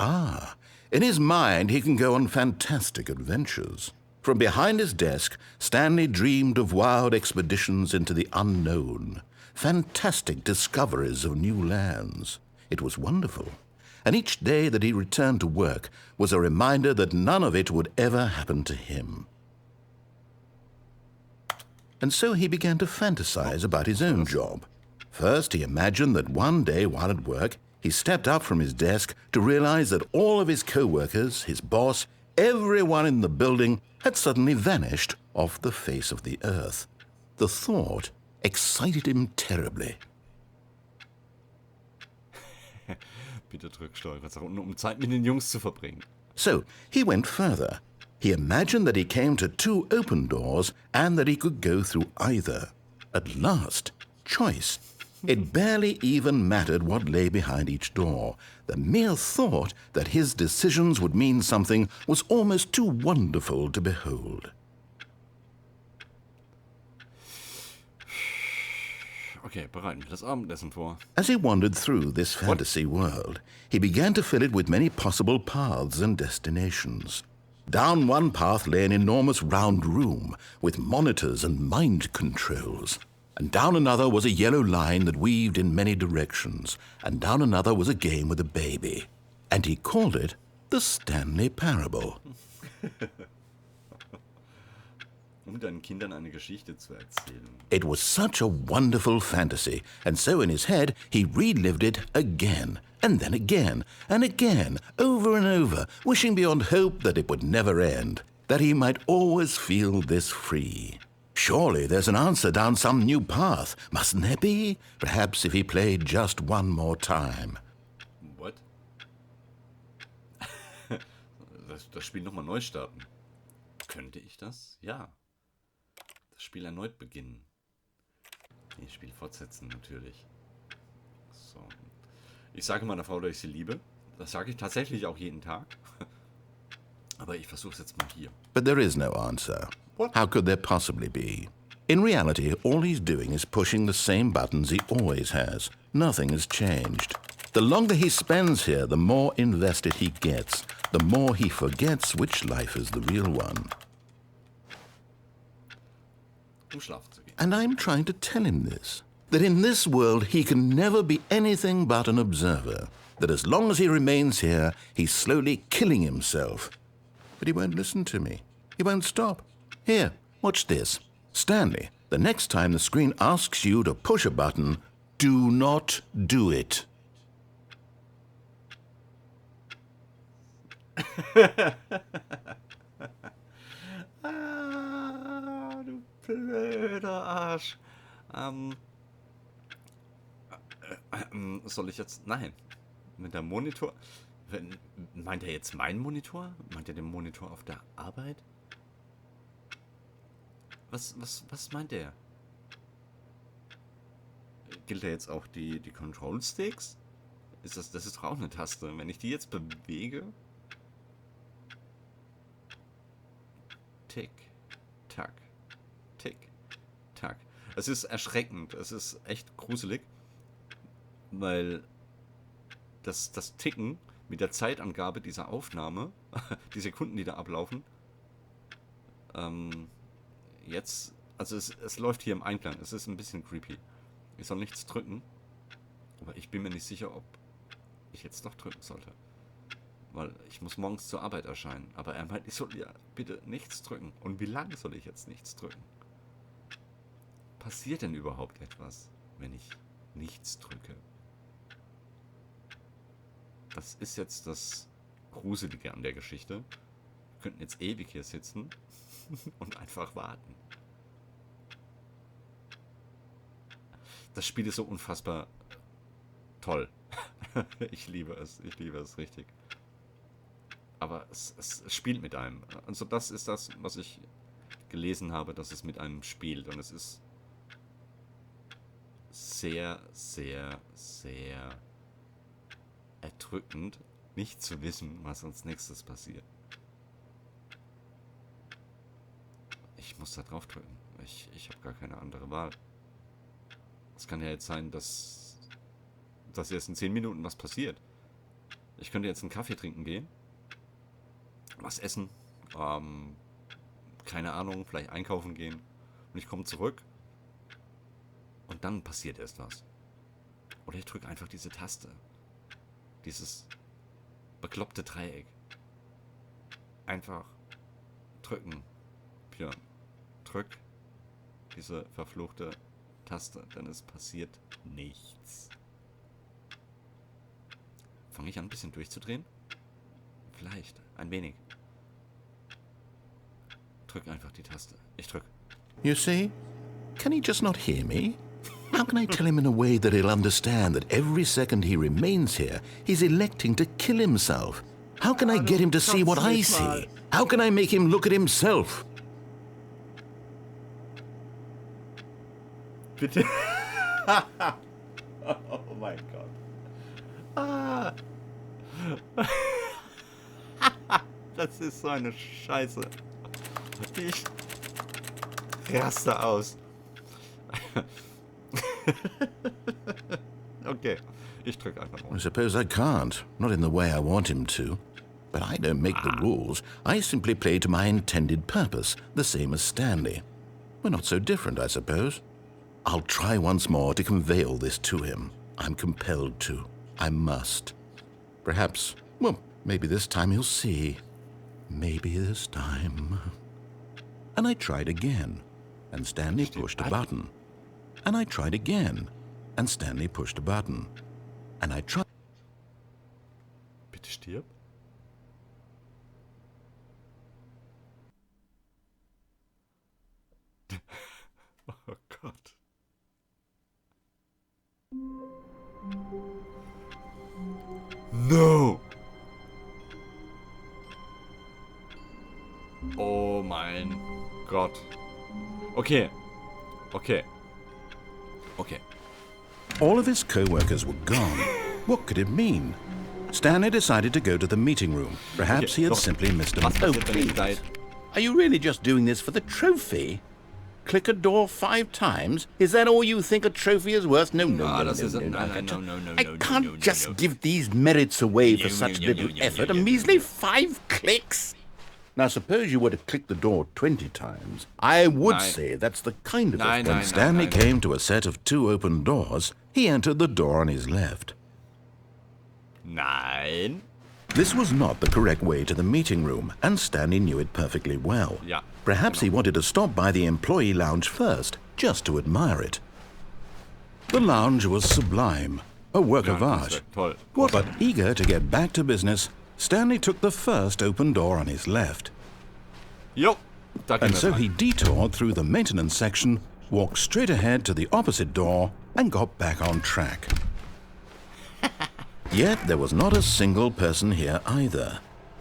he can go on fantastic adventures. From behind his desk, Stanley dreamed of wild expeditions into the unknown, fantastic discoveries of new lands. It was wonderful. And each day that he returned to work was a reminder that none of it would ever happen to him. And so he began to fantasize about his own job. First, he imagined that one day while at work, he stepped up from his desk to realize that all of his co-workers, his boss, everyone in the building had suddenly vanished off the face of the earth. The thought excited him terribly. Bitte drück Steuerkreuz nach unten, Zeit mit den Jungs zu verbringen. So he went further. He imagined that he came to two open doors and that he could go through either. At last, choice. It barely even mattered what lay behind each door. The mere thought that his decisions would mean something was almost too wonderful to behold. Okay, bereiten wir das Abendessen vor. As he wandered through this fantasy world, he began to fill it with many possible paths and destinations. Down one path lay an enormous round room with monitors and mind controls. And down another was a yellow line that weaved in many directions. And down another was a game with a baby. And he called it The Stanley Parable. Deinen Kindern eine Geschichte zu erzählen. It was such a wonderful fantasy, and so in his head he relived it again, and then again, and again, over and over, wishing beyond hope that it would never end, that he might always feel this free. Surely there's an answer down some new path, mustn't there be? Perhaps if he played just one more time. What? Das Spiel nochmal neu starten. Könnte ich das? Ja. Das Spiel erneut beginnen. Nee, Spiel fortsetzen natürlich. So. Ich sage meiner Frau, dass ich sie liebe. Das sage ich tatsächlich auch jeden Tag. Aber ich versuche es jetzt mal hier. But there is no answer. What? How could there possibly be? In reality, all he's doing is pushing the same buttons he always has. Nothing has changed. The longer he spends here, the more invested he gets. The more he forgets which life is the real one. Schlafen zu gehen. And I'm trying to tell him this, that in this world he can never be anything but an observer, that as long as he remains here, he's slowly killing himself. But he won't listen to me. He won't stop. Here, watch this. Stanley, the next time the screen asks you to push a button, do not do it. Du blöder Arsch. Soll ich jetzt... Nein. Mit der Monitor... Meint er jetzt meinen Monitor? Meint er den Monitor auf der Arbeit? Was meint er? Gilt da jetzt auch die Control Sticks? Das ist doch auch eine Taste. Wenn ich die jetzt bewege... Tick, tack, tick, tack. Es ist erschreckend. Es ist echt gruselig. Weil das Ticken mit der Zeitangabe dieser Aufnahme, die Sekunden, die da ablaufen, jetzt, also es läuft hier im Einklang. Es ist ein bisschen creepy. Ich soll nichts drücken, aber ich bin mir nicht sicher, ob ich jetzt doch drücken sollte. Weil ich muss morgens zur Arbeit erscheinen. Aber er meint, ich soll ja bitte nichts drücken. Und wie lange soll ich jetzt nichts drücken? Passiert denn überhaupt etwas, wenn ich nichts drücke? Das ist jetzt das Gruselige an der Geschichte. Wir könnten jetzt ewig hier sitzen und einfach warten. Das Spiel ist so unfassbar toll. Ich liebe es richtig. Aber es spielt mit einem. Also das ist das, was ich gelesen habe, dass es mit einem spielt. Und es ist sehr, sehr, sehr erdrückend, nicht zu wissen, was als nächstes passiert. Ich muss da drauf drücken. Ich habe gar keine andere Wahl. Es kann ja jetzt sein, dass erst in 10 Minuten was passiert. Ich könnte jetzt einen Kaffee trinken gehen. Was essen. Keine Ahnung, vielleicht einkaufen gehen. Und ich komme zurück. Und dann passiert erst was. Oder ich drücke einfach diese Taste. Dieses bekloppte Dreieck. Einfach drücken. Björn, drück diese verfluchte Taste, denn es passiert nichts. Fange ich an, ein bisschen durchzudrehen? Vielleicht, ein wenig. Drück einfach die Taste. Ich drück. You see? Can he just not hear me? How can I tell him in a way that he'll understand that every second he remains here, he's electing to kill himself? How can I get him to see what I see? How can I make him look at himself? Bitte. Oh mein Gott. Ah. Das ist so eine Scheiße. Ich raste aus. Okay, ich drück einfach mal. I suppose I can't, not in the way I want him to. But I don't make the rules. I simply play to my intended purpose, the same as Stanley. We're not so different, I suppose. I'll try once more to convey all this to him. I'm compelled to. I must. Perhaps, well, maybe this time he'll see. Maybe this time. And I tried again, and Stanley pushed a button. And I tried again, and Stanley pushed a button. And I tried... Bitte stirb. Oh Gott. No! Oh mein Gott. Okay. All of his co-workers were gone. What could it mean? Stanley decided to go to the meeting room. Perhaps he had simply missed a... Oh, please. Are you really just doing this for the trophy? Click a door 5 times? Is that all you think a trophy is worth? No. I can't just give these merits away for such little effort. A measly 5 clicks? Now, suppose you were to click the door 20 times. I would say that's the kind of... When Stanley came to a set of 2 open doors, he entered the door on his left. Nein. This was not the correct way to the meeting room, and Stanley knew it perfectly well. Ja. Perhaps he wanted to stop by the employee lounge first, just to admire it. The lounge was sublime, a work of art. Toll. But eager to get back to business, Stanley took the first open door on his left. Jo. And so he detoured through the maintenance section walked straight ahead to the opposite door and got back on track. Yet there was not a single person here either.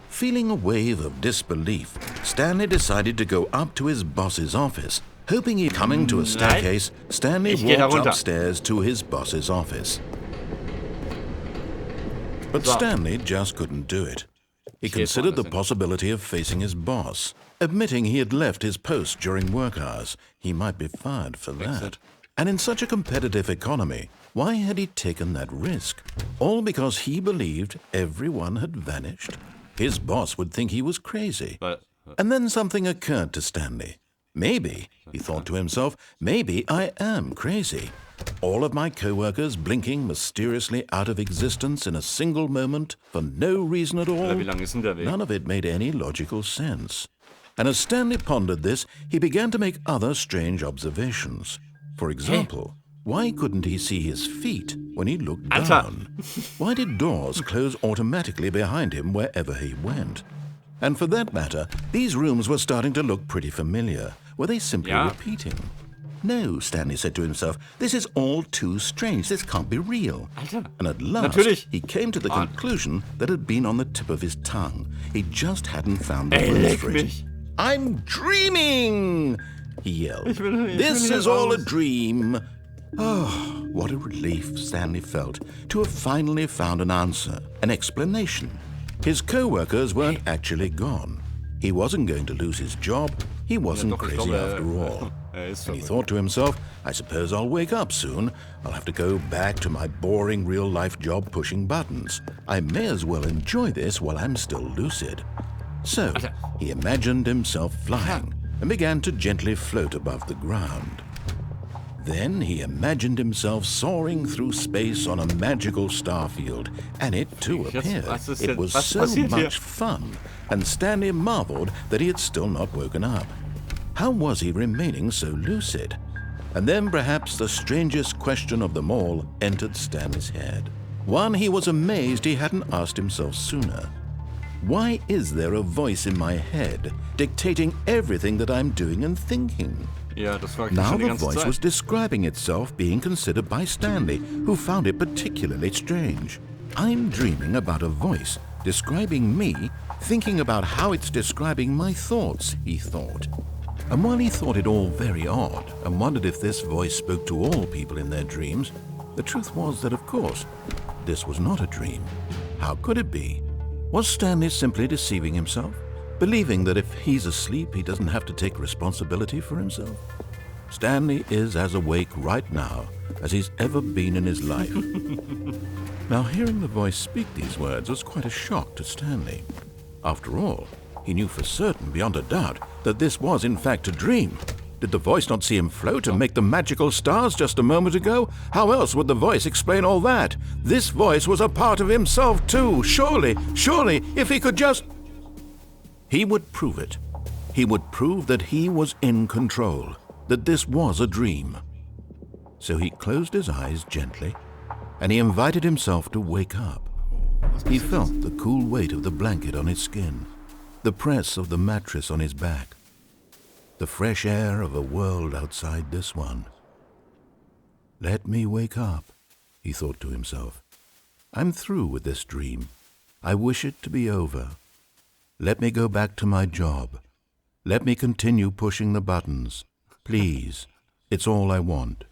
Feeling a wave of disbelief, Stanley decided to go up to his boss's office. Hoping he'd coming to a staircase, Stanley walked upstairs to his boss's office. But Stanley just couldn't do it. He considered the possibility of facing his boss. Admitting he had left his post during work hours, he might be fired for that. And in such a competitive economy, why had he taken that risk? All because he believed everyone had vanished? His boss would think he was crazy. And then something occurred to Stanley. Maybe, he thought to himself, maybe I am crazy. All of my co-workers blinking mysteriously out of existence in a single moment for no reason at all. None of it made any logical sense. And as Stanley pondered this, he began to make other strange observations. For example, why couldn't he see his feet when he looked down? Why did doors close automatically behind him wherever he went? And for that matter, these rooms were starting to look pretty familiar. Were they simply repeating? No, Stanley said to himself, this is all too strange. This can't be real. And at last, he came to the conclusion that had been on the tip of his tongue. He just hadn't found the words for it. I'm dreaming, he yelled. This is all a dream. Oh, what a relief Stanley felt to have finally found an answer, an explanation. His co-workers weren't actually gone. He wasn't going to lose his job. He wasn't crazy after all. And he thought to himself, I suppose I'll wake up soon. I'll have to go back to my boring real-life job pushing buttons. I may as well enjoy this while I'm still lucid. So, he imagined himself flying and began to gently float above the ground. Then he imagined himself soaring through space on a magical starfield, and it too appeared. It was so much fun, and Stanley marveled that he had still not woken up. How was he remaining so lucid? And then perhaps the strangest question of them all entered Stanley's head. One he was amazed he hadn't asked himself sooner. Why is there a voice in my head dictating everything that I'm doing and thinking? Now the voice was describing itself being considered by Stanley, who found it particularly strange. I'm dreaming about a voice describing me, thinking about how it's describing my thoughts, he thought. And while he thought it all very odd and wondered if this voice spoke to all people in their dreams, the truth was that, of course, this was not a dream. How could it be? Was Stanley simply deceiving himself? Believing that if he's asleep, he doesn't have to take responsibility for himself? Stanley is as awake right now as he's ever been in his life. Now, hearing the voice speak these words was quite a shock to Stanley. After all, he knew for certain, beyond a doubt, that this was in fact a dream. Did the voice not see him float and make the magical stars just a moment ago? How else would the voice explain all that? This voice was a part of himself too. Surely, if he could just... He would prove it. He would prove that he was in control, that this was a dream. So he closed his eyes gently, and he invited himself to wake up. He felt the cool weight of the blanket on his skin, the press of the mattress on his back, the fresh air of a world outside this one. Let me wake up, he thought to himself. I'm through with this dream. I wish it to be over. Let me go back to my job. Let me continue pushing the buttons. Please, it's all I want.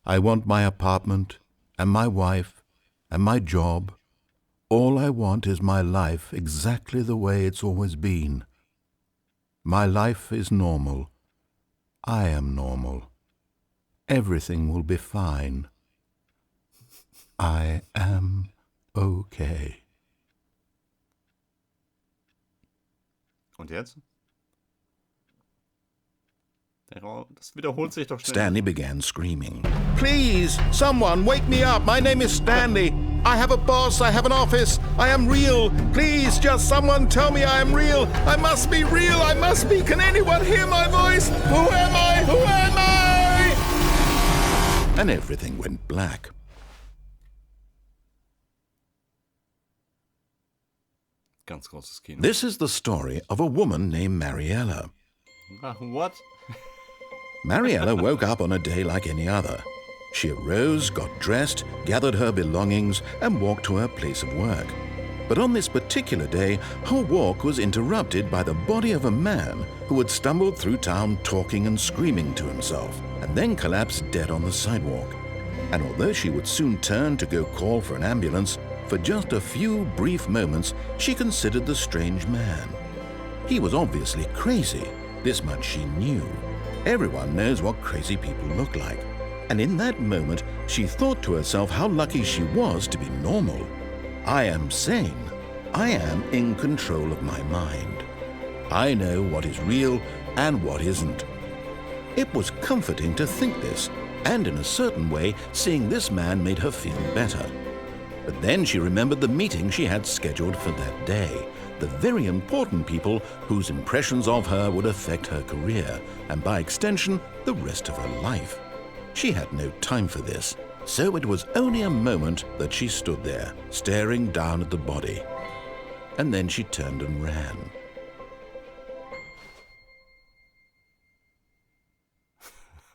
I want my apartment and my wife and my job. All I want is my life exactly the way it's always been. My life is normal. I am normal. Everything will be fine. I am okay. Und jetzt? Das wiederholt sich doch schnell. Stanley began screaming. Please, someone, wake me up. My name is Stanley. I have a boss. I have an office. I am real. Please, just someone tell me I am real. I must be real. I must be. Can anyone hear my voice? Who am I? Who am I? And everything went black. Ganz großes Kino. This is the story of a woman named Mariella. What? Mariella woke up on a day like any other. She arose, got dressed, gathered her belongings, and walked to her place of work. But on this particular day, her walk was interrupted by the body of a man who had stumbled through town talking and screaming to himself, and then collapsed dead on the sidewalk. And although she would soon turn to go call for an ambulance, for just a few brief moments she considered the strange man. He was obviously crazy, this much she knew. Everyone knows what crazy people look like. And in that moment, she thought to herself how lucky she was to be normal. I am sane. I am in control of my mind. I know what is real and what isn't. It was comforting to think this, and in a certain way, seeing this man made her feel better. But then she remembered the meeting she had scheduled for that day, the very important people whose impressions of her would affect her career, and by extension, the rest of her life. She had no time for this, so it was only a moment that she stood there, staring down at the body. And then she turned and ran.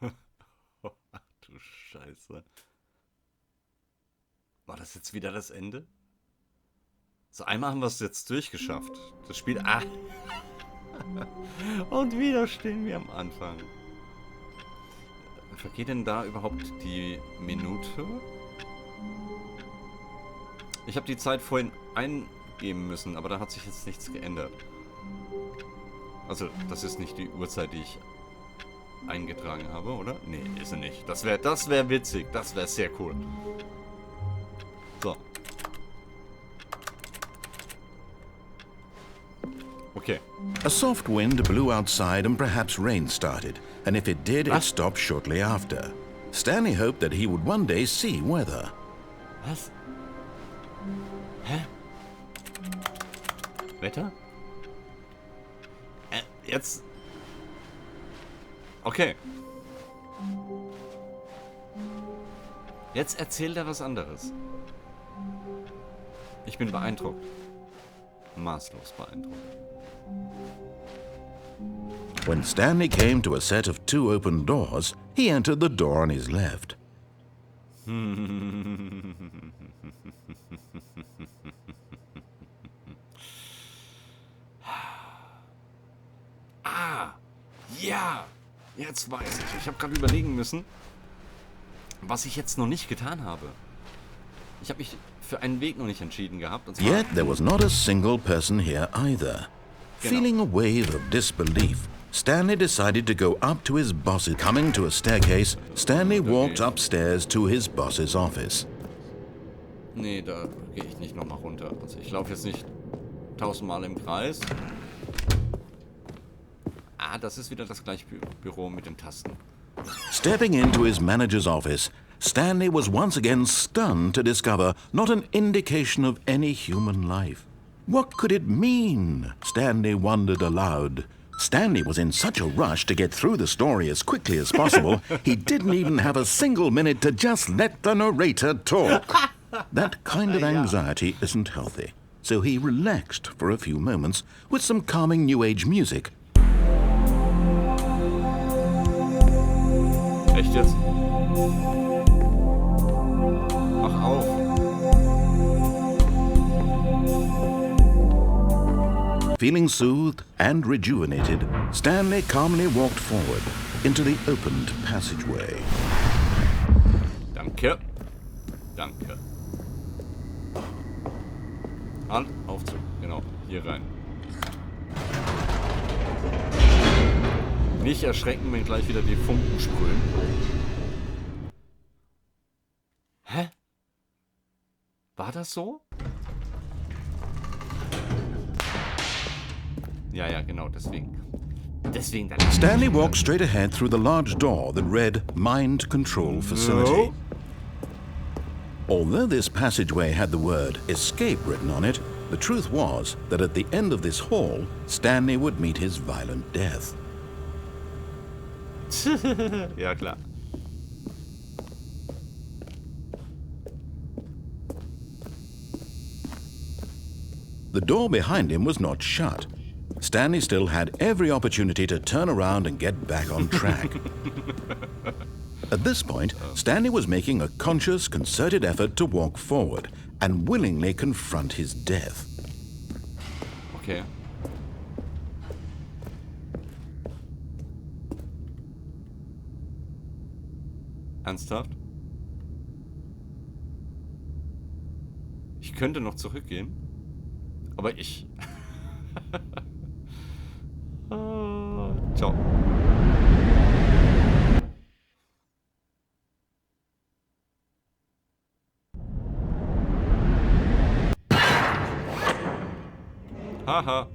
Du Scheiße. War das jetzt wieder das Ende? So, einmal haben wir es jetzt durchgeschafft. Das Spiel... Ah. Und wieder stehen wir am Anfang. Vergeht denn da überhaupt die Minute? Ich habe die Zeit vorhin eingeben müssen, aber da hat sich jetzt nichts geändert. Also, das ist nicht die Uhrzeit, die ich eingetragen habe, oder? Nee, ist sie nicht. Das wär witzig. Das wäre sehr cool. So. Okay. A soft wind blew outside and perhaps rain started, and if it did, it stopped shortly after. Stanley hoped that he would one day see weather. Was? Hä? Wetter? Jetzt... Okay. Jetzt erzählt er was anderes. Ich bin beeindruckt. Maßlos beeindruckt. When Stanley came to a set of 2 open doors, he entered the door on his left. Ja, jetzt weiß ich. Ich habe gerade überlegen müssen, was ich jetzt noch nicht getan habe. Ich habe mich für einen Weg noch nicht entschieden gehabt. Und zwar Yet there was not a single person here either. Feeling a wave of disbelief, Stanley decided to go up to his boss's. Coming to a staircase, Stanley walked upstairs to his boss's office. Nee, da gehe ich nicht nochmal runter. Also ich laufe jetzt nicht 1000-mal im Kreis. Ah, das ist wieder das gleiche Büro mit den Tasten. Stepping into his manager's office, Stanley was once again stunned to discover not an indication of any human life. What could it mean? Stanley wondered aloud. Stanley was in such a rush to get through the story as quickly as possible, he didn't even have a single minute to just let the narrator talk. That kind of anxiety isn't healthy, so he relaxed for a few moments with some calming New Age music. Echt jetzt? Mach auf. Feeling soothed and rejuvenated, Stanley calmly walked forward into the opened passageway. Danke. Danke. Halt, Aufzug. Genau, hier rein. Nicht erschrecken, wenn gleich wieder die Funken sprühen. Hä? War das so? Ja, ja, genau, deswegen. Deswegen. Stanley walked straight ahead through the large door that read Mind Control Facility. No. Although this passageway had the word escape written on it, the truth was that at the end of this hall, Stanley would meet his violent death. Ja, klar. The door behind him was not shut. Stanley still had every opportunity to turn around and get back on track. At this point, Stanley was making a conscious, concerted effort to walk forward and willingly confront his death. Okay. Ernsthaft? Ich könnte noch zurückgehen, aber ich... Ciao. Haha.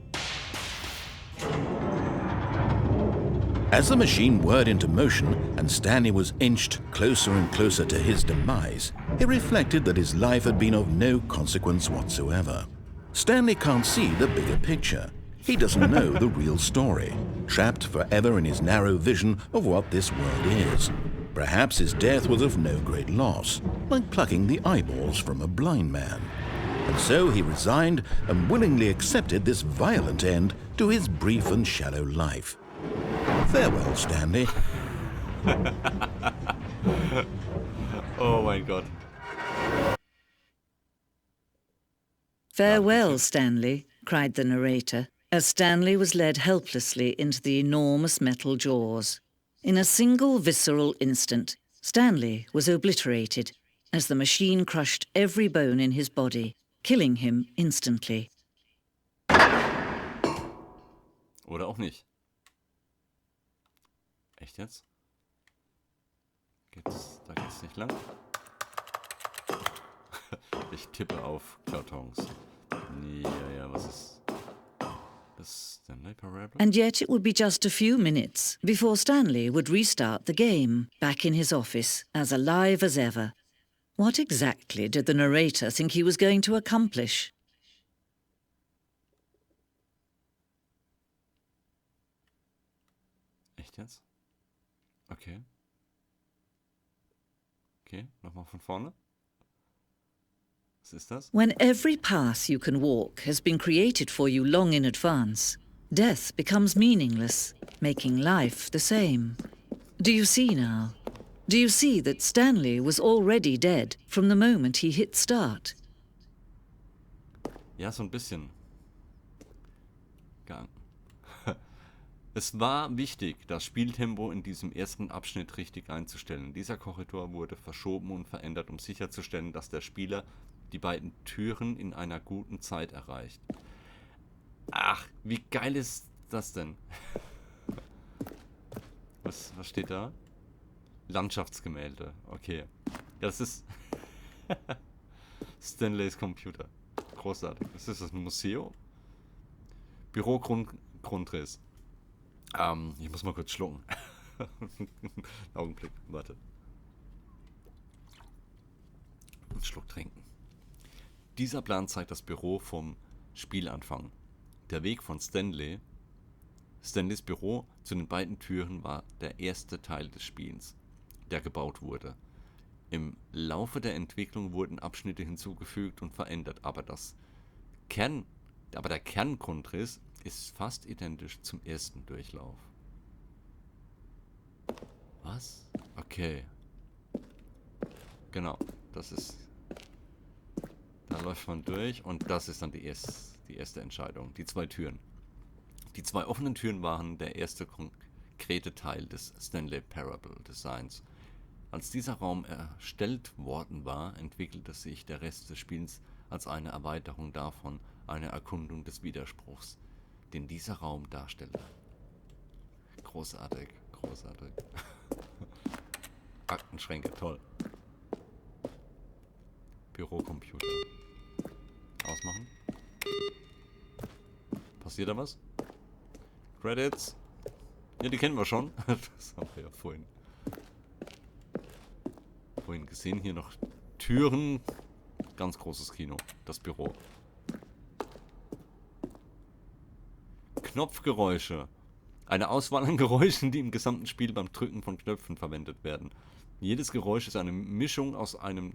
As the machine whirred into motion and Stanley was inched closer and closer to his demise, he reflected that his life had been of no consequence whatsoever. Stanley can't see the bigger picture. He doesn't know the real story, trapped forever in his narrow vision of what this world is. Perhaps his death was of no great loss, like plucking the eyeballs from a blind man. And so he resigned and willingly accepted this violent end to his brief and shallow life. Farewell, Stanley. Oh mein Gott. "Farewell, Stanley," cried the narrator, as Stanley was led helplessly into the enormous metal jaws. In a single visceral instant, Stanley was obliterated as the machine crushed every bone in his body, killing him instantly. Oder auch nicht. Echt jetzt? Da geht's nicht lang? Ich tippe auf Kartons. Ja, was ist... The Stanley Parable? And yet it would be just a few minutes before Stanley would restart the game, back in his office, as alive as ever. What exactly did the narrator think he was going to accomplish? Echt jetzt? Okay. Okay, nochmal von vorne. Was ist das? When every path you can walk has been created for you long in advance, death becomes meaningless, making life the same. Do you see now? Do you see that Stanley was already dead from the moment he hit start? Ja, so ein bisschen. Es war wichtig, das Spieltempo in diesem ersten Abschnitt richtig einzustellen. Dieser Korridor wurde verschoben und verändert, um sicherzustellen, dass der Spieler die beiden Türen in einer guten Zeit erreicht. Ach, wie geil ist das denn? Was steht da? Landschaftsgemälde, okay. Ja, das ist Stanleys Computer. Großartig. Das ist ein Museum. Büro Grundriss. Ich muss mal kurz schlucken. Augenblick, warte. Einen Schluck trinken. Dieser Plan zeigt das Büro vom Spielanfang. Der Weg von Stanleys Büro zu den beiden Türen war der erste Teil des Spiels, der gebaut wurde. Im Laufe der Entwicklung wurden Abschnitte hinzugefügt und verändert, aber der Kerngrundriss ist fast identisch zum ersten Durchlauf. Was? Okay. Genau, das ist... Da läuft man durch und das ist dann die erste Entscheidung. Die zwei Türen. Die zwei offenen Türen waren der erste konkrete Teil des Stanley Parable Designs. Als dieser Raum erstellt worden war, entwickelte sich der Rest des Spiels als eine Erweiterung davon, eine Erkundung des Widerspruchs, den dieser Raum darstellte. Großartig, großartig. Aktenschränke, toll. Bürocomputer. Ausmachen. Passiert da was? Credits. Ja, die kennen wir schon. Das haben wir ja vorhin gesehen. Hier noch Türen. Ganz großes Kino. Das Büro. Knopfgeräusche. Eine Auswahl an Geräuschen, die im gesamten Spiel beim Drücken von Knöpfen verwendet werden. Jedes Geräusch ist eine Mischung aus einem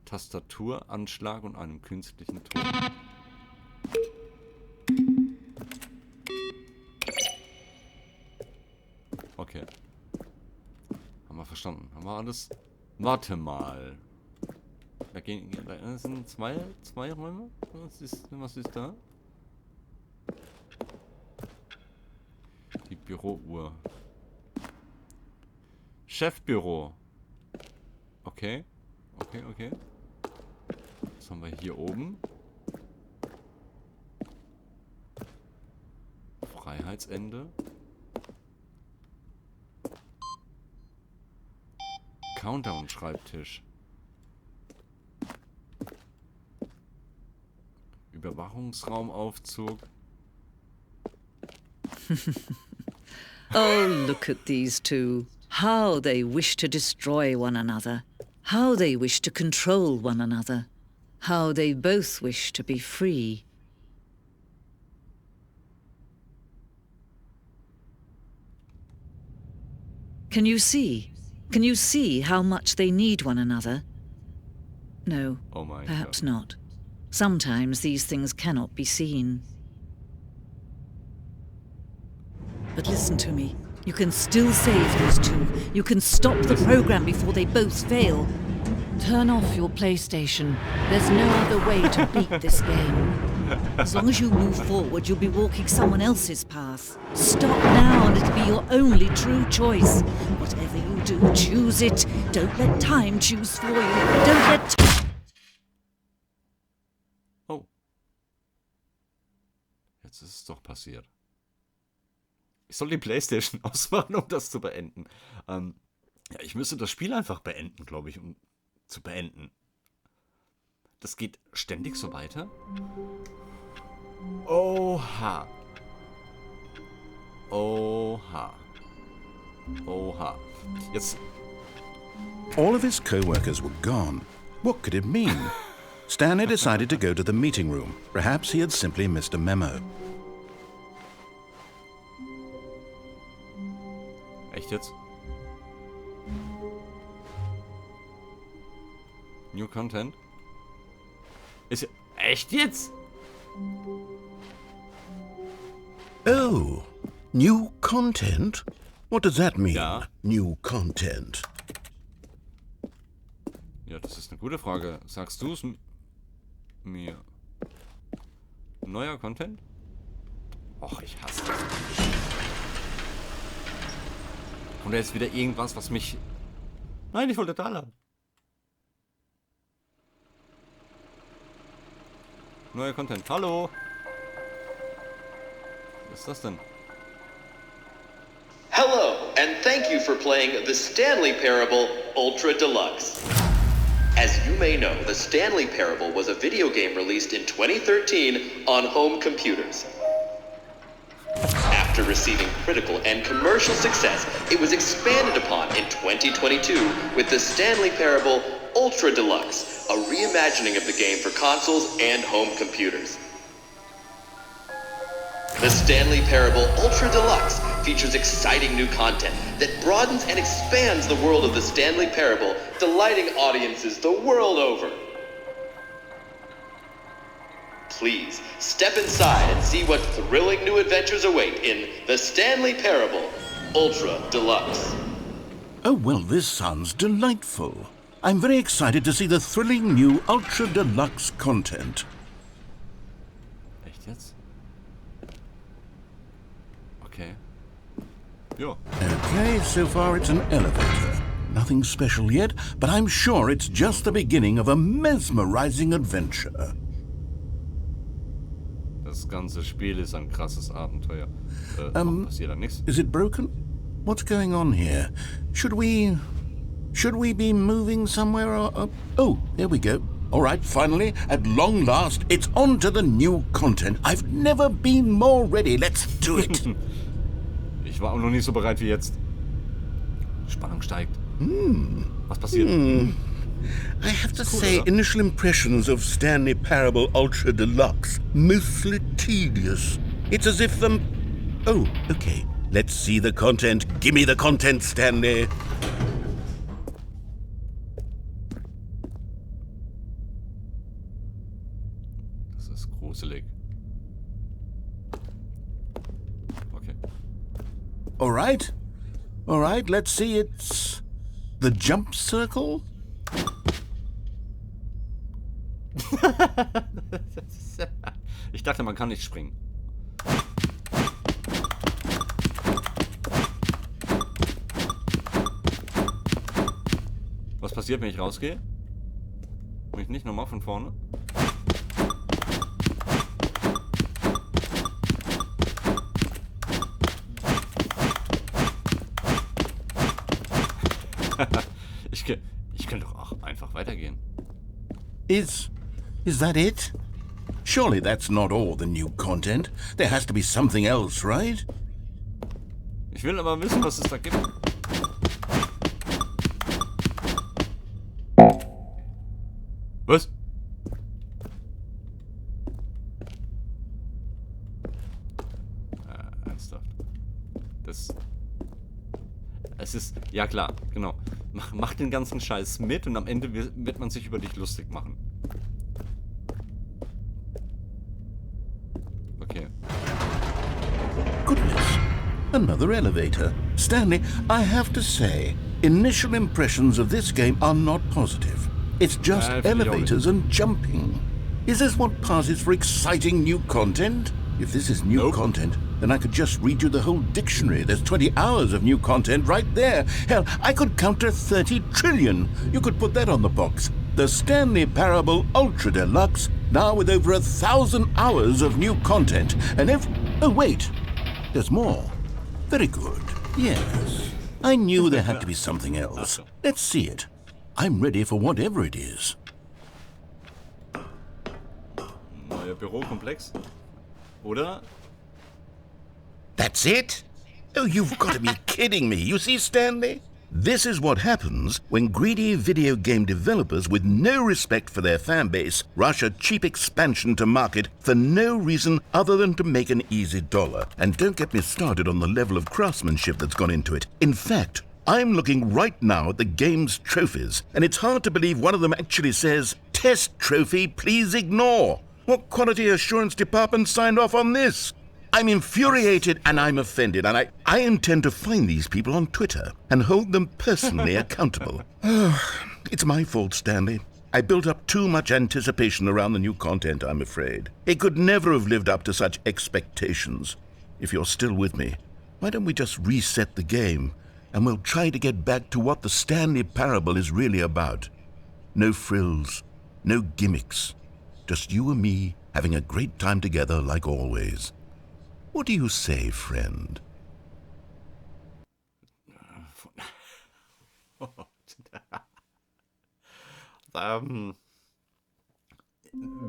Tastaturanschlag und einem künstlichen Ton. verstanden. Haben wir alles? Warte mal. Das sind zwei Räume? Was ist da? Die Bürouhr. Chefbüro. Okay. Okay. Was haben wir hier oben? Freiheitsende. Countdown-Schreibtisch. Überwachungsraumaufzug. Oh, look at these two. How they wish to destroy one another. How they wish to control one another. How they both wish to be free. Can you see? Can you see how much they need one another? No, Oh my perhaps God. not. Sometimes these things cannot be seen. But listen to me. You can still save these two. You can stop the program before they both fail. Turn off your PlayStation. There's no other way to beat this game. As long as you move forward, you'll be walking someone else's path. Stop now and it'll be your only true choice. Whatever you do, choose it. Don't let time choose for you. Don't let... Oh. Jetzt ist es doch passiert. Ich soll die PlayStation ausmachen, um das zu beenden. Ja, ich müsste das Spiel einfach beenden, glaube ich, um zu beenden. Das geht ständig so weiter. Oha. Oha. Oha. Jetzt... All of his co-workers were gone. What could it mean? Stanley decided to go to the meeting room. Perhaps he had simply missed a memo. Echt jetzt? New Content? Ist ja... Echt jetzt? Oh, new content? What does that mean? Ja. New content. Ja, das ist eine gute Frage. Sagst du es mir? Neuer Content? Och, ich hasse das. Kommt da jetzt wieder irgendwas, was mich... Nein, ich wollte Dollar. Neuer Content. Hallo. Was ist das denn? Hello, and thank you for playing The Stanley Parable Ultra Deluxe. As you may know, The Stanley Parable was a video game released in 2013 on home computers. After receiving critical and commercial success, it was expanded upon in 2022 with The Stanley Parable Ultra Deluxe, a reimagining of the game for consoles and home computers. The Stanley Parable Ultra Deluxe features exciting new content that broadens and expands the world of the Stanley Parable, delighting audiences the world over. Please, step inside and see what thrilling new adventures await in The Stanley Parable Ultra Deluxe. Oh, well, this sounds delightful. I'm very excited to see the thrilling new Ultra Deluxe content. Echt jetzt? Okay. Ja. Okay, so far it's an elevator. Nothing special yet, but I'm sure it's just the beginning of a mesmerizing adventure. Das ganze Spiel ist ein krasses Abenteuer. Passiert da nichts? Is it broken? What's going on here? Should we be moving somewhere or... Oh, there we go. All right, finally, at long last, it's on to the new content. I've never been more ready. Let's do it. Ich war auch noch nicht so bereit wie jetzt. Spannung steigt. Was passiert? I have to cool, say, oder? initial impressions of Stanley Parable Ultra Deluxe, mostly tedious. It's as if Oh, okay. Let's see the content. Give me the content, Stanley. Das ist gruselig. Okay. All right, let's see. It's The jump circle? Ich dachte, man kann nicht springen. Was passiert, wenn ich rausgehe? Bin ich nicht nochmal von vorne? Ich könnte doch auch einfach weitergehen. Is that it? Surely that's not all the new content. There has to be something else, right? Ich will aber wissen, was es da gibt. Was? Ernsthaft. Es ist... Ja klar, genau. Mach den ganzen Scheiß mit und am Ende wird man sich über dich lustig machen. Okay. Goodness. Another elevator. Stanley, I have to say, initial impressions of this game are not positive. It's just elevators and jumping. Is this what passes for exciting new content? If this is new content, then I could just read you the whole dictionary. There's 20 hours of new content right there. Hell, I could count to 30 trillion. You could put that on the box. The Stanley Parable Ultra Deluxe, now with over 1,000 hours of new content. And oh wait, there's more. Very good. Yes. I knew there had to be something else. Let's see it. I'm ready for whatever it is. Neuer Bürokomplex. Oder? That's it? Oh, you've got to be kidding me. You see, Stanley? This is what happens when greedy video game developers with no respect for their fan base rush a cheap expansion to market for no reason other than to make an easy dollar. And don't get me started on the level of craftsmanship that's gone into it. In fact, I'm looking right now at the game's trophies, and it's hard to believe one of them actually says, "Test trophy, please ignore." What quality assurance department signed off on this? I'm infuriated and I'm offended, and I intend to find these people on Twitter and hold them personally accountable. It's my fault, Stanley. I built up too much anticipation around the new content, I'm afraid. It could never have lived up to such expectations. If you're still with me, why don't we just reset the game, and we'll try to get back to what the Stanley Parable is really about. No frills, no gimmicks. Just you and me having a great time together like always. What do you say, friend?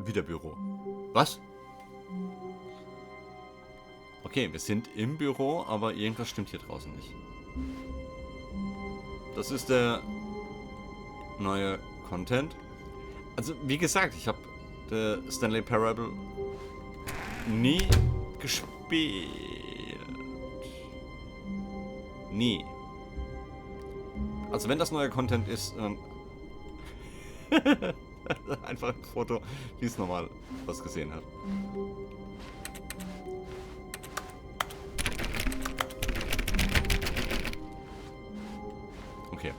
Wieder Büro. Was? Okay, wir sind im Büro, aber irgendwas stimmt hier draußen nicht. Das ist der neue Content. Also, wie gesagt, ich habe The Stanley Parable nie gespielt. Nie. Also wenn das neue Content ist, einfach ein Foto, wie es normal was gesehen hat. Okay.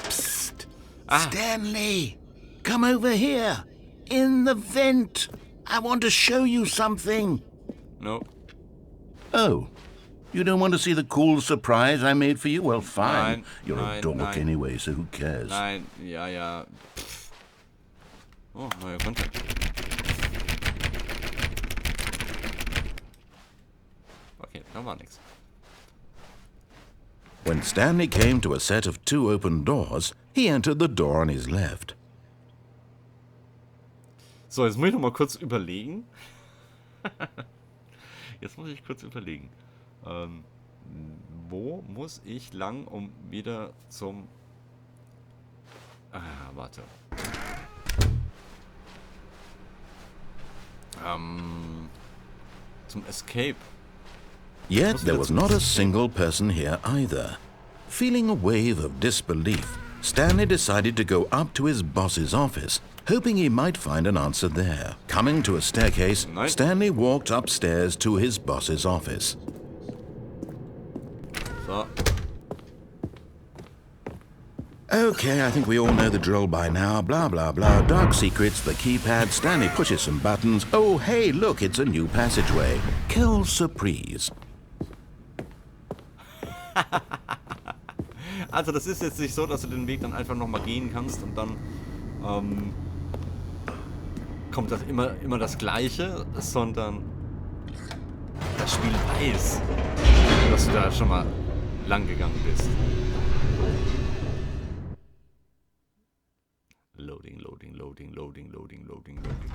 Psst! Stanley! Come over here! In the vent! I want to show you something! No. Oh. You don't want to see the cool surprise I made for you? Well, fine. Nein, You're a dork anyway, so who cares? Nein, ja. Oh, neuer Content. Okay, da war nichts. When Stanley came to a set of 2 open doors, he entered the door on his left. So, jetzt muss ich noch mal kurz überlegen. Wo muss ich lang, um wieder zum... warte. Zum Escape. Yet there was not a single person here either. Feeling a wave of disbelief, Stanley decided to go up to his boss's office, hoping he might find an answer there. Coming to a staircase, Stanley walked upstairs to his boss's office. So. Okay, I think we all know the drill by now. Blah, blah, blah. Dark secrets, the keypad. Stanley pushes some buttons. Oh, hey, look, it's a new passageway. Quelle surprise. Also das ist jetzt nicht so, dass du den Weg dann einfach nochmal gehen kannst und dann kommt das immer das Gleiche, sondern das Spiel weiß, dass du da schon mal lang gegangen bist. Loading, loading, loading, loading, loading, loading, loading.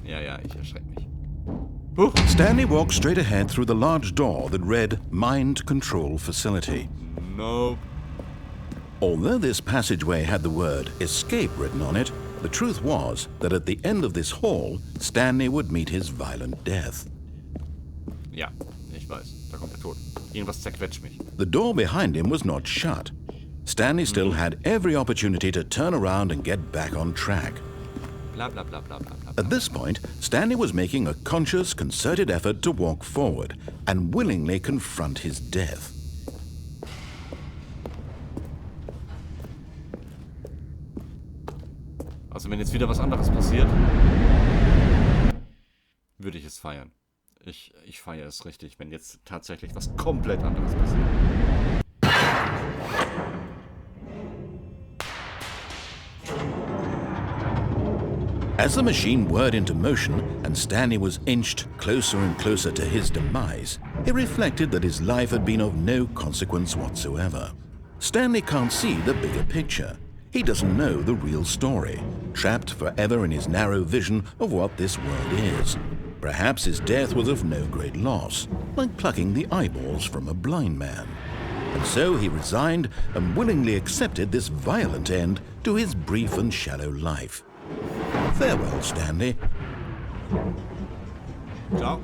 Ja, ich erschrecke mich. Stanley walked straight ahead through the large door that read Mind Control Facility. Nope. Although this passageway had the word escape written on it, the truth was that at the end of this hall, Stanley would meet his violent death. Ja, ich weiß. Da kommt der Tod. Irgendwas zerquetscht mich. The door behind him was not shut. Stanley still had every opportunity to turn around and get back on track. Bla bla bla bla bla bla. At this point, Stanley was making a conscious, concerted effort to walk forward and willingly confront his death. Also wenn jetzt wieder was anderes passiert, würde ich es feiern. Ich feiere es richtig, wenn jetzt tatsächlich was komplett anderes passiert. As the machine whirred into motion and Stanley was inched closer and closer to his demise, he reflected that his life had been of no consequence whatsoever. Stanley can't see the bigger picture. He doesn't know the real story, trapped forever in his narrow vision of what this world is. Perhaps his death was of no great loss, like plucking the eyeballs from a blind man. And so he resigned and willingly accepted this violent end to his brief and shallow life. Farewell, Stanley. Ciao.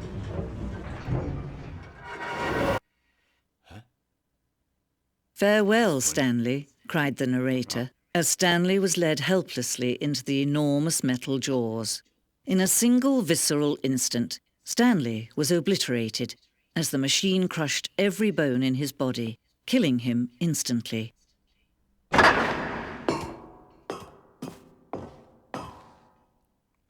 Farewell, Stanley, cried the narrator, as Stanley was led helplessly into the enormous metal jaws. In a single visceral instant, Stanley was obliterated as the machine crushed every bone in his body, killing him instantly.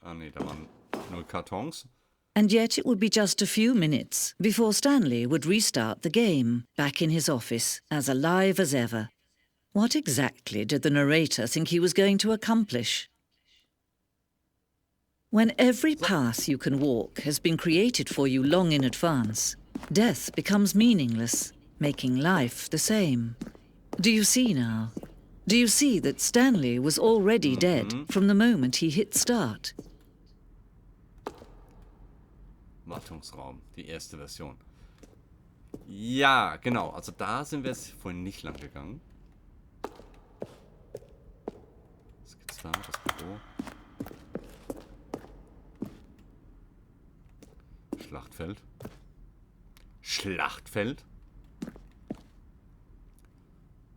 Ah nee, da waren nur Kartons. And yet it would be just a few minutes before Stanley would restart the game, back in his office, as alive as ever. What exactly did the narrator think he was going to accomplish? When every path you can walk has been created for you long in advance, death becomes meaningless, making life the same. Do you see now? Do you see that Stanley was already dead from the moment he hit start? Wartungsraum, die erste Version. Ja, genau. Also da sind wir jetzt vorhin nicht lang gegangen. Was gibt's da? Das Büro. Schlachtfeld. Schlachtfeld?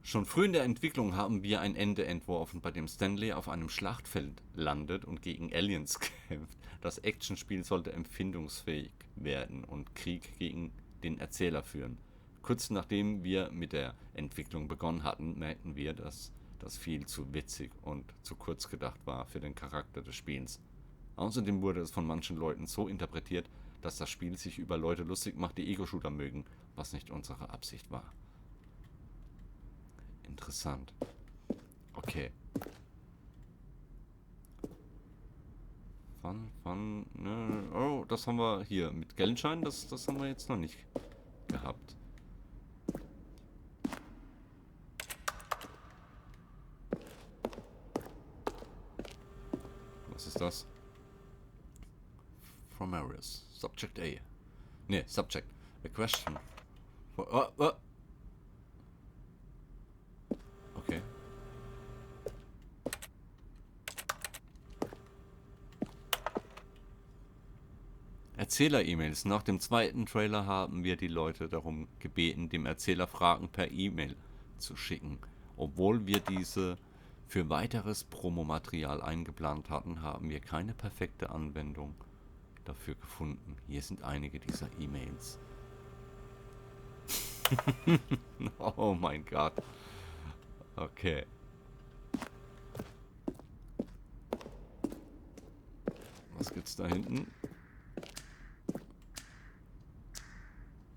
Schon früh in der Entwicklung haben wir ein Ende entworfen, bei dem Stanley auf einem Schlachtfeld landet und gegen Aliens kämpft. Das Actionspiel sollte empfindungsfähig werden und Krieg gegen den Erzähler führen. Kurz nachdem wir mit der Entwicklung begonnen hatten, merkten wir, dass das viel zu witzig und zu kurz gedacht war für den Charakter des Spiels. Außerdem wurde es von manchen Leuten so interpretiert, dass das Spiel sich über Leute lustig macht, die Ego-Shooter mögen, was nicht unsere Absicht war. Interessant. Okay. Oh, das haben wir hier mit Geldschein, das haben wir jetzt noch nicht gehabt. Was ist das? From areas. Subject A. Ne, Subject. A question. Okay. Erzähler-E-Mails. Nach dem zweiten Trailer haben wir die Leute darum gebeten, dem Erzähler Fragen per E-Mail zu schicken. Obwohl wir diese für weiteres Promomaterial eingeplant hatten, haben wir keine perfekte Anwendung dafür gefunden. Hier sind einige dieser E-Mails. Oh mein Gott. Okay. Was gibt's da hinten?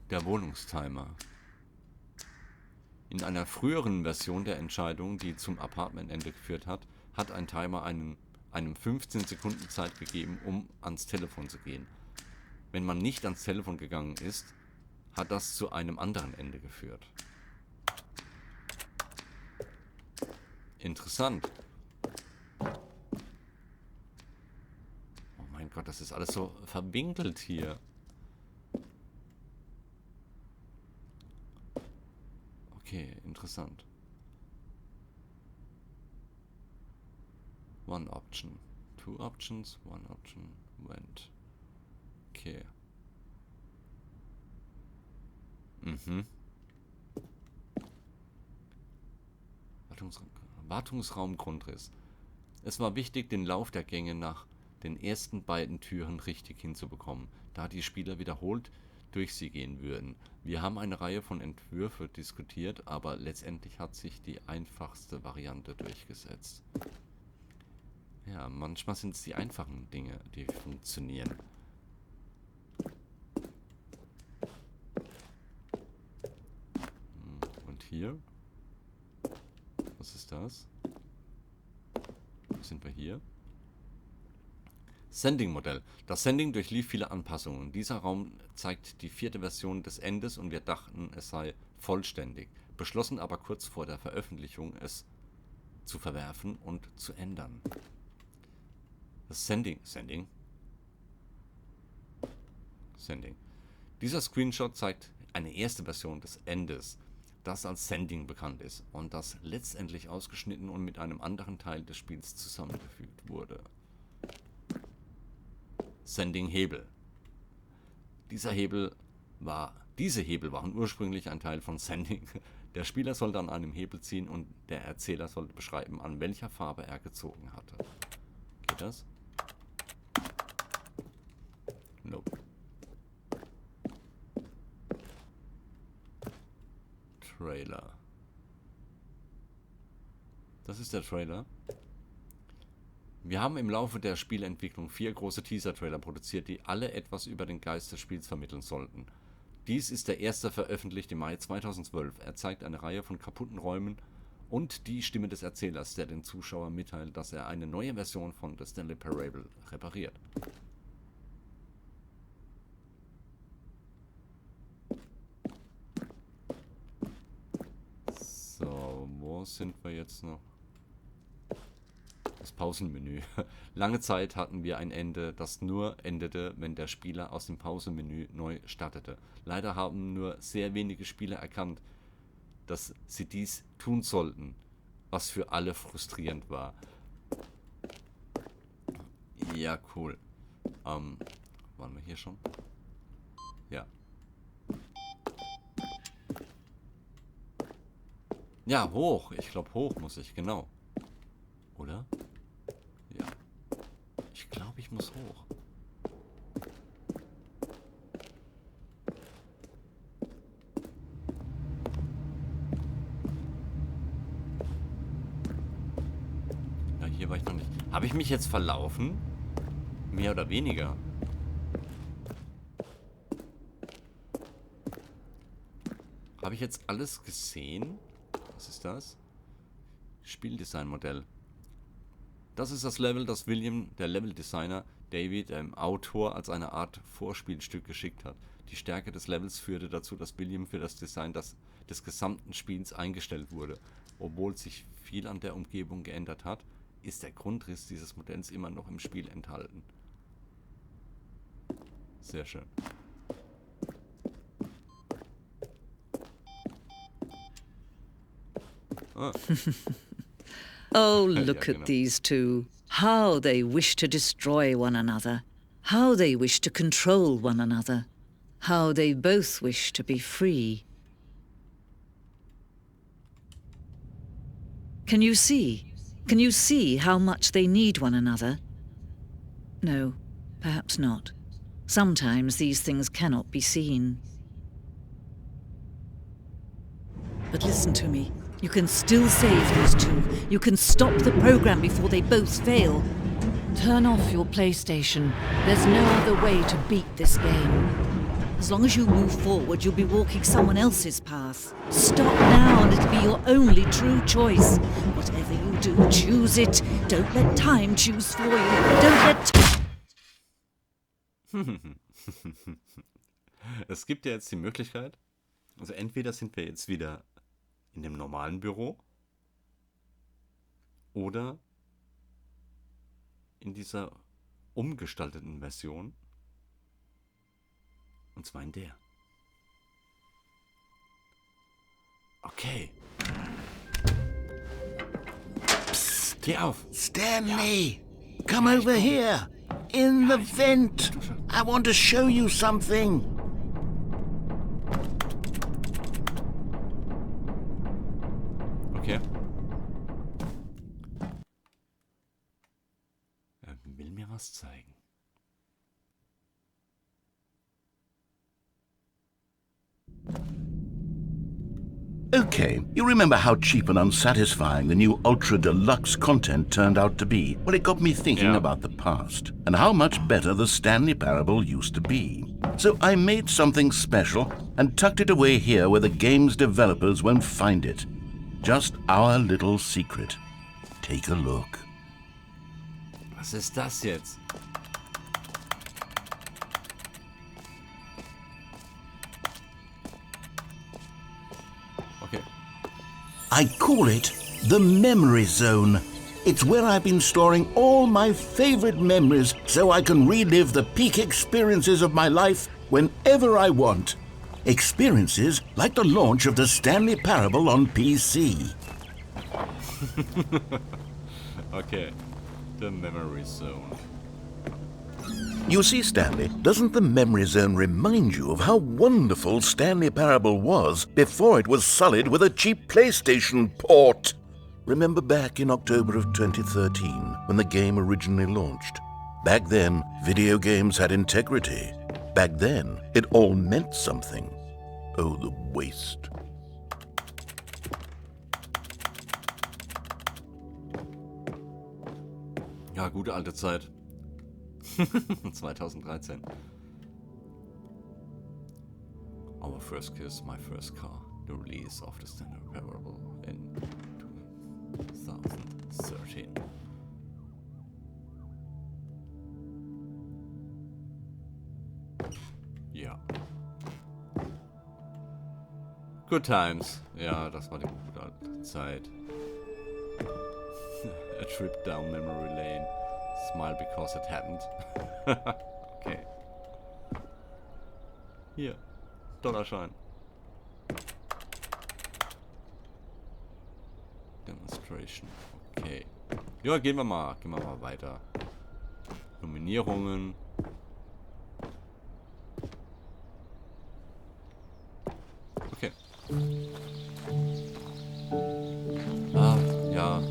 Der Wohnungstimer. In einer früheren Version der Entscheidung, die zum Apartmentende geführt hat, hat ein Timer einem 15 Sekunden Zeit gegeben, um ans Telefon zu gehen. Wenn man nicht ans Telefon gegangen ist, hat das zu einem anderen Ende geführt. Interessant. Oh mein Gott, das ist alles so verwinkelt hier. Okay, interessant. One option. Two options. One option. Went. Okay. Wartungsraumgrundriss. Es war wichtig, den Lauf der Gänge nach den ersten beiden Türen richtig hinzubekommen, da die Spieler wiederholt durch sie gehen würden. Wir haben eine Reihe von Entwürfen diskutiert, aber letztendlich hat sich die einfachste Variante durchgesetzt. Ja, manchmal sind es die einfachen Dinge, die funktionieren. Und hier? Was ist das? Wo sind wir hier? Sending-Modell. Das Sending durchlief viele Anpassungen. Dieser Raum zeigt die 4. Version des Endes und wir dachten, es sei vollständig, beschlossen aber kurz vor der Veröffentlichung, es zu verwerfen und zu ändern. Das Sending. Dieser Screenshot zeigt eine erste Version des Endes, das als Sending bekannt ist und das letztendlich ausgeschnitten und mit einem anderen Teil des Spiels zusammengefügt wurde. Sending-Hebel. Diese Hebel waren ursprünglich ein Teil von Sending. Der Spieler sollte an einem Hebel ziehen und der Erzähler sollte beschreiben, an welcher Farbe er gezogen hatte. Geht das? Nope. Trailer. Das ist der Trailer. Wir haben im Laufe der Spielentwicklung 4 große Teaser-Trailer produziert, die alle etwas über den Geist des Spiels vermitteln sollten. Dies ist der erste, veröffentlicht im Mai 2012. Er zeigt eine Reihe von kaputten Räumen und die Stimme des Erzählers, der den Zuschauer mitteilt, dass er eine neue Version von The Stanley Parable repariert. So, wo sind wir jetzt noch? Das Pausenmenü. Lange Zeit hatten wir ein Ende, das nur endete, wenn der Spieler aus dem Pausenmenü neu startete. Leider haben nur sehr wenige Spieler erkannt, dass sie dies tun sollten, was für alle frustrierend war. Ja, cool. Waren wir hier schon? Ja. Ja, hoch. Ich glaube, hoch muss ich, genau. Oder? Ja. Ich glaube, ich muss hoch. Ja, hier war ich noch nicht. Habe ich mich jetzt verlaufen? Mehr oder weniger. Habe ich jetzt alles gesehen? Was ist das? Spieldesign-Modell. Das ist das Level, das William, der Leveldesigner, David, dem Autor, als eine Art Vorspielstück geschickt hat. Die Stärke des Levels führte dazu, dass William für das Design des gesamten Spiels eingestellt wurde. Obwohl sich viel an der Umgebung geändert hat, ist der Grundriss dieses Modells immer noch im Spiel enthalten. Sehr schön. Ah. Oh, look Ja, at these two. How they wish to destroy one another. How they wish to control one another. How they both wish to be free. Can you see? Can you see how much they need one another? No, perhaps not. Sometimes these things cannot be seen. But listen to me. You can still save these two. You can stop the program before they both fail. Turn off your PlayStation. There's no other way to beat this game. As long as you move forward, you'll be walking someone else's path. Stop now and it'll be your only true choice. Whatever you do, choose it. Don't let time choose for you. Don't let... Es gibt ja jetzt die Möglichkeit, also entweder sind wir jetzt wieder in dem normalen Büro oder in dieser umgestalteten Version, und zwar in der. Okay. Psst. Geh auf. Stanley, come over here. In the vent. I want to show you something. Okay. Er will mir was zeigen. Okay, you remember how cheap and unsatisfying the new Ultra Deluxe content turned out to be? Well, it got me thinking about the past and how much better the Stanley Parable used to be. So I made something special and tucked it away here where the game's developers won't find it. Just our little secret. Take a look. Was ist das jetzt? Okay. I call it the Memory Zone. It's where I've been storing all my favorite memories so I can relive the peak experiences of my life whenever I want. Experiences like the launch of the Stanley Parable on PC. Okay. The Memory Zone. You see, Stanley, doesn't the Memory Zone remind you of how wonderful Stanley Parable was before it was sullied with a cheap PlayStation port? Remember back in October of 2013, when the game originally launched? Back then, video games had integrity. Back then, it all meant something. Oh, the waste. Ja, gute alte Zeit. 2013. Our first kiss, my first car. The release of the Stanley Parable in 2013. Ja. Good times. Ja, das war die gute alte Zeit. A trip down memory lane. Smile because it happened. Okay. Hier. Dollarschein. Demonstration. Okay. Ja, gehen wir mal weiter. Nominierungen. Okay. Ah, ja.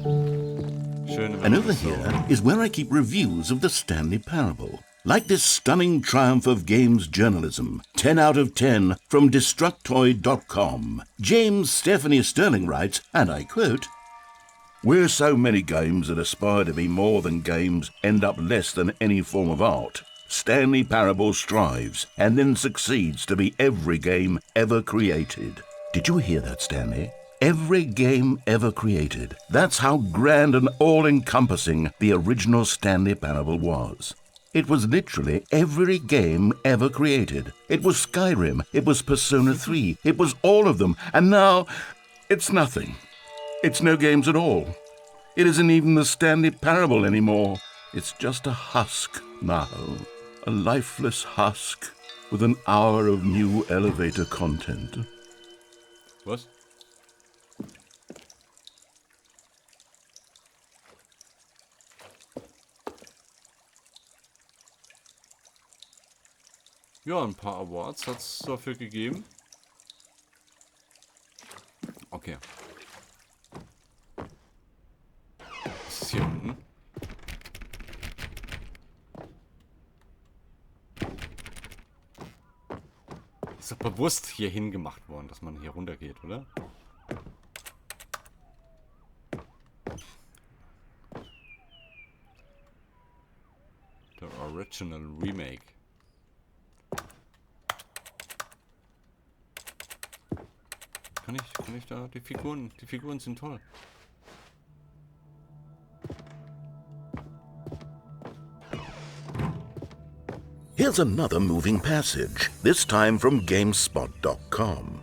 And over here is where I keep reviews of the Stanley Parable. Like this stunning triumph of games journalism, 10 out of 10 from Destructoid.com. James Stephanie Sterling writes, and I quote, "Where so many games that aspire to be more than games end up less than any form of art, Stanley Parable strives and then succeeds to be every game ever created." Did you hear that, Stanley? Every game ever created. That's how grand and all-encompassing the original Stanley Parable was. It was literally every game ever created. It was Skyrim, it was Persona 3, it was all of them, and now it's nothing. It's no games at all. It isn't even the Stanley Parable anymore. It's just a husk now. A lifeless husk with an hour of new elevator content. Was? Ja, ein paar Awards hat es dafür gegeben. Okay. Was ist hier unten? Ist doch bewusst hier hingemacht worden, dass man hier runter geht, oder? The Original Remake. Kann ich da... Die Figuren sind toll. Here's another moving passage, this time from GameSpot.com.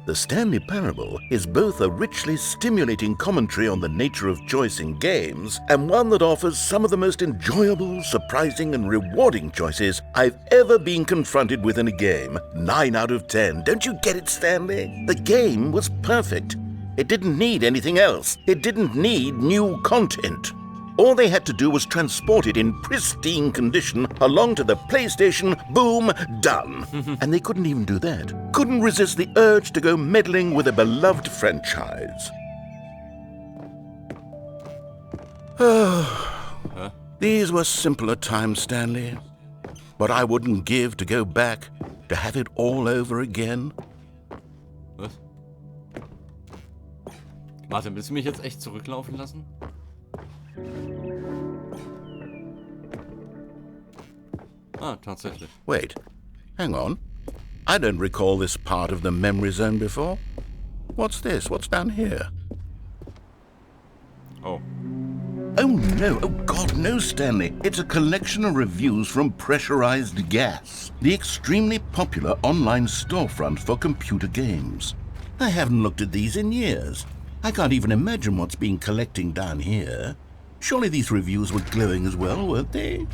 The Stanley Parable is both a richly stimulating commentary on the nature of choice in games and one that offers some of the most enjoyable, surprising, and rewarding choices I've ever been confronted with in a game. 9 out of 10. Don't you get it, Stanley? The game was perfect. It didn't need anything else. It didn't need new content. All they had to do was transport it in pristine condition along to the PlayStation, boom, done. And they couldn't even do that. Couldn't resist the urge to go meddling with a beloved franchise. These were simpler times, Stanley. But I wouldn't give to go back, to have it all over again. Was? Warte, willst du mich jetzt echt zurücklaufen lassen? Ah, tatsächlich. Wait, hang on. I don't recall this part of the memory zone before. What's this? What's down here? Oh. Oh no, oh God, no, Stanley. It's a collection of reviews from Pressurized Gas, the extremely popular online storefront for computer games. I haven't looked at these in years. I can't even imagine what's been collecting down here. Surely these reviews were glowing as well, weren't they?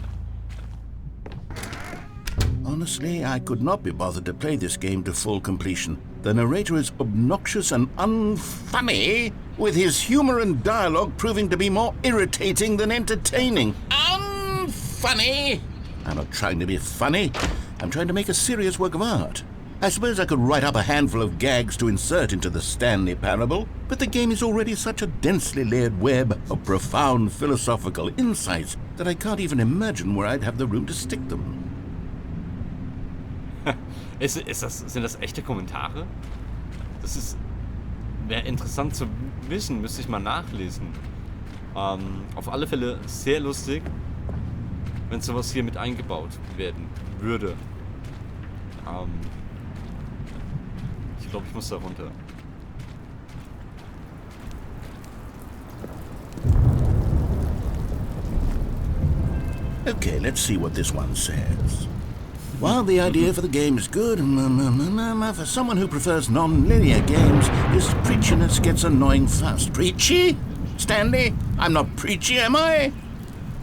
Honestly, I could not be bothered to play this game to full completion. The narrator is obnoxious and unfunny, with his humor and dialogue proving to be more irritating than entertaining. Unfunny! I'm not trying to be funny. I'm trying to make a serious work of art. I suppose I could write up a handful of gags to insert into the Stanley Parable, but the game is already such a densely layered web of profound philosophical insights that I can't even imagine where I'd have the room to stick them. Sind das echte Kommentare? Wäre interessant zu wissen, müsste ich mal nachlesen. Auf alle Fälle sehr lustig, wenn sowas hier mit eingebaut werden würde. Ich glaube, ich muss da runter. Okay, let's see what this one says. While the idea for the game is good, for someone who prefers non-linear games, this preachiness gets annoying fast. Preachy? Stanley? I'm not preachy, am I?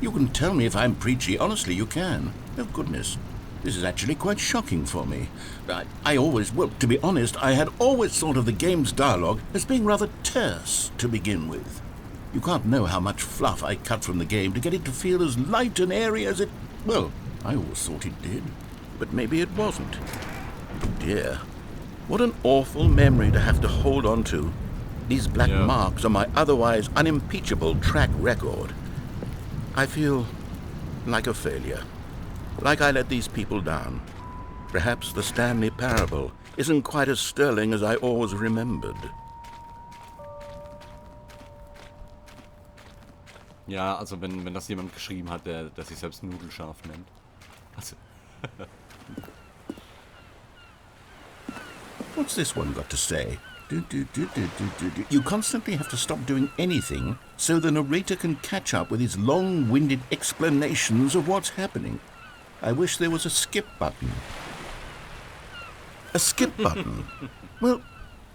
You can tell me if I'm preachy. Honestly, you can. Oh, goodness. This is actually quite shocking for me. To be honest, I had always thought of the game's dialogue as being rather terse to begin with. You can't know how much fluff I cut from the game to get it to feel as light and airy as it... Well, I always thought it did. But maybe it wasn't. Dear, what an awful memory to have to hold on to. These black marks on my otherwise unimpeachable track record. I feel like a failure. Like I let these people down. Perhaps the Stanley Parable isn't quite as sterling as I always remembered. Ja, also wenn das jemand geschrieben hat, der sich selbst nudelscharf nennt. Also What's this one got to say? You constantly have to stop doing anything so the narrator can catch up with his long-winded explanations of what's happening. I wish there was a skip button. A skip button? Well,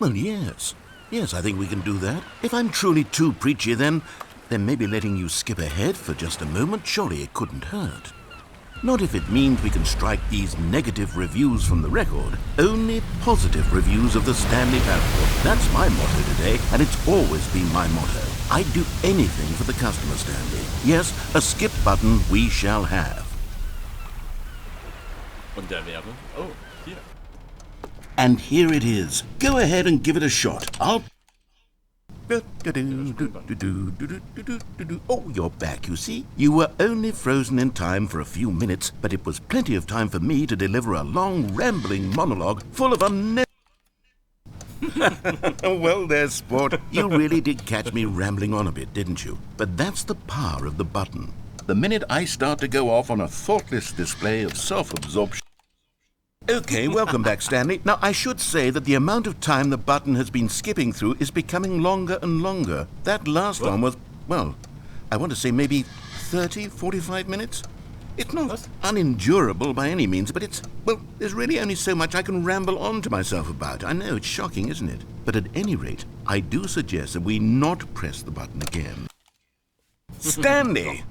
yes. Yes, I think we can do that. If I'm truly too preachy, then maybe letting you skip ahead for just a moment, surely it couldn't hurt. Not if it means we can strike these negative reviews from the record. Only positive reviews of the Stanley Parable. That's my motto today, and it's always been my motto. I'd do anything for the customer, Stanley. Yes, a skip button we shall have. Und der wäre... Oh, hier. And here it is. Go ahead and give it a shot. Oh, you're back, you see. You were only frozen in time for a few minutes, but it was plenty of time for me to deliver a long, rambling monologue full of Well, there, sport. You really did catch me rambling on a bit, didn't you? But that's the power of the button. the minute I start to go off on a thoughtless display of self-absorption. Okay, welcome back, Stanley. Now, I should say that the amount of time the button has been skipping through is becoming longer and longer. That last one was, well, I want to say maybe 30, 45 minutes? It's not unendurable by any means, but there's really only so much I can ramble on to myself about. I know, it's shocking, isn't it? But at any rate, I do suggest that we not press the button again. Stanley,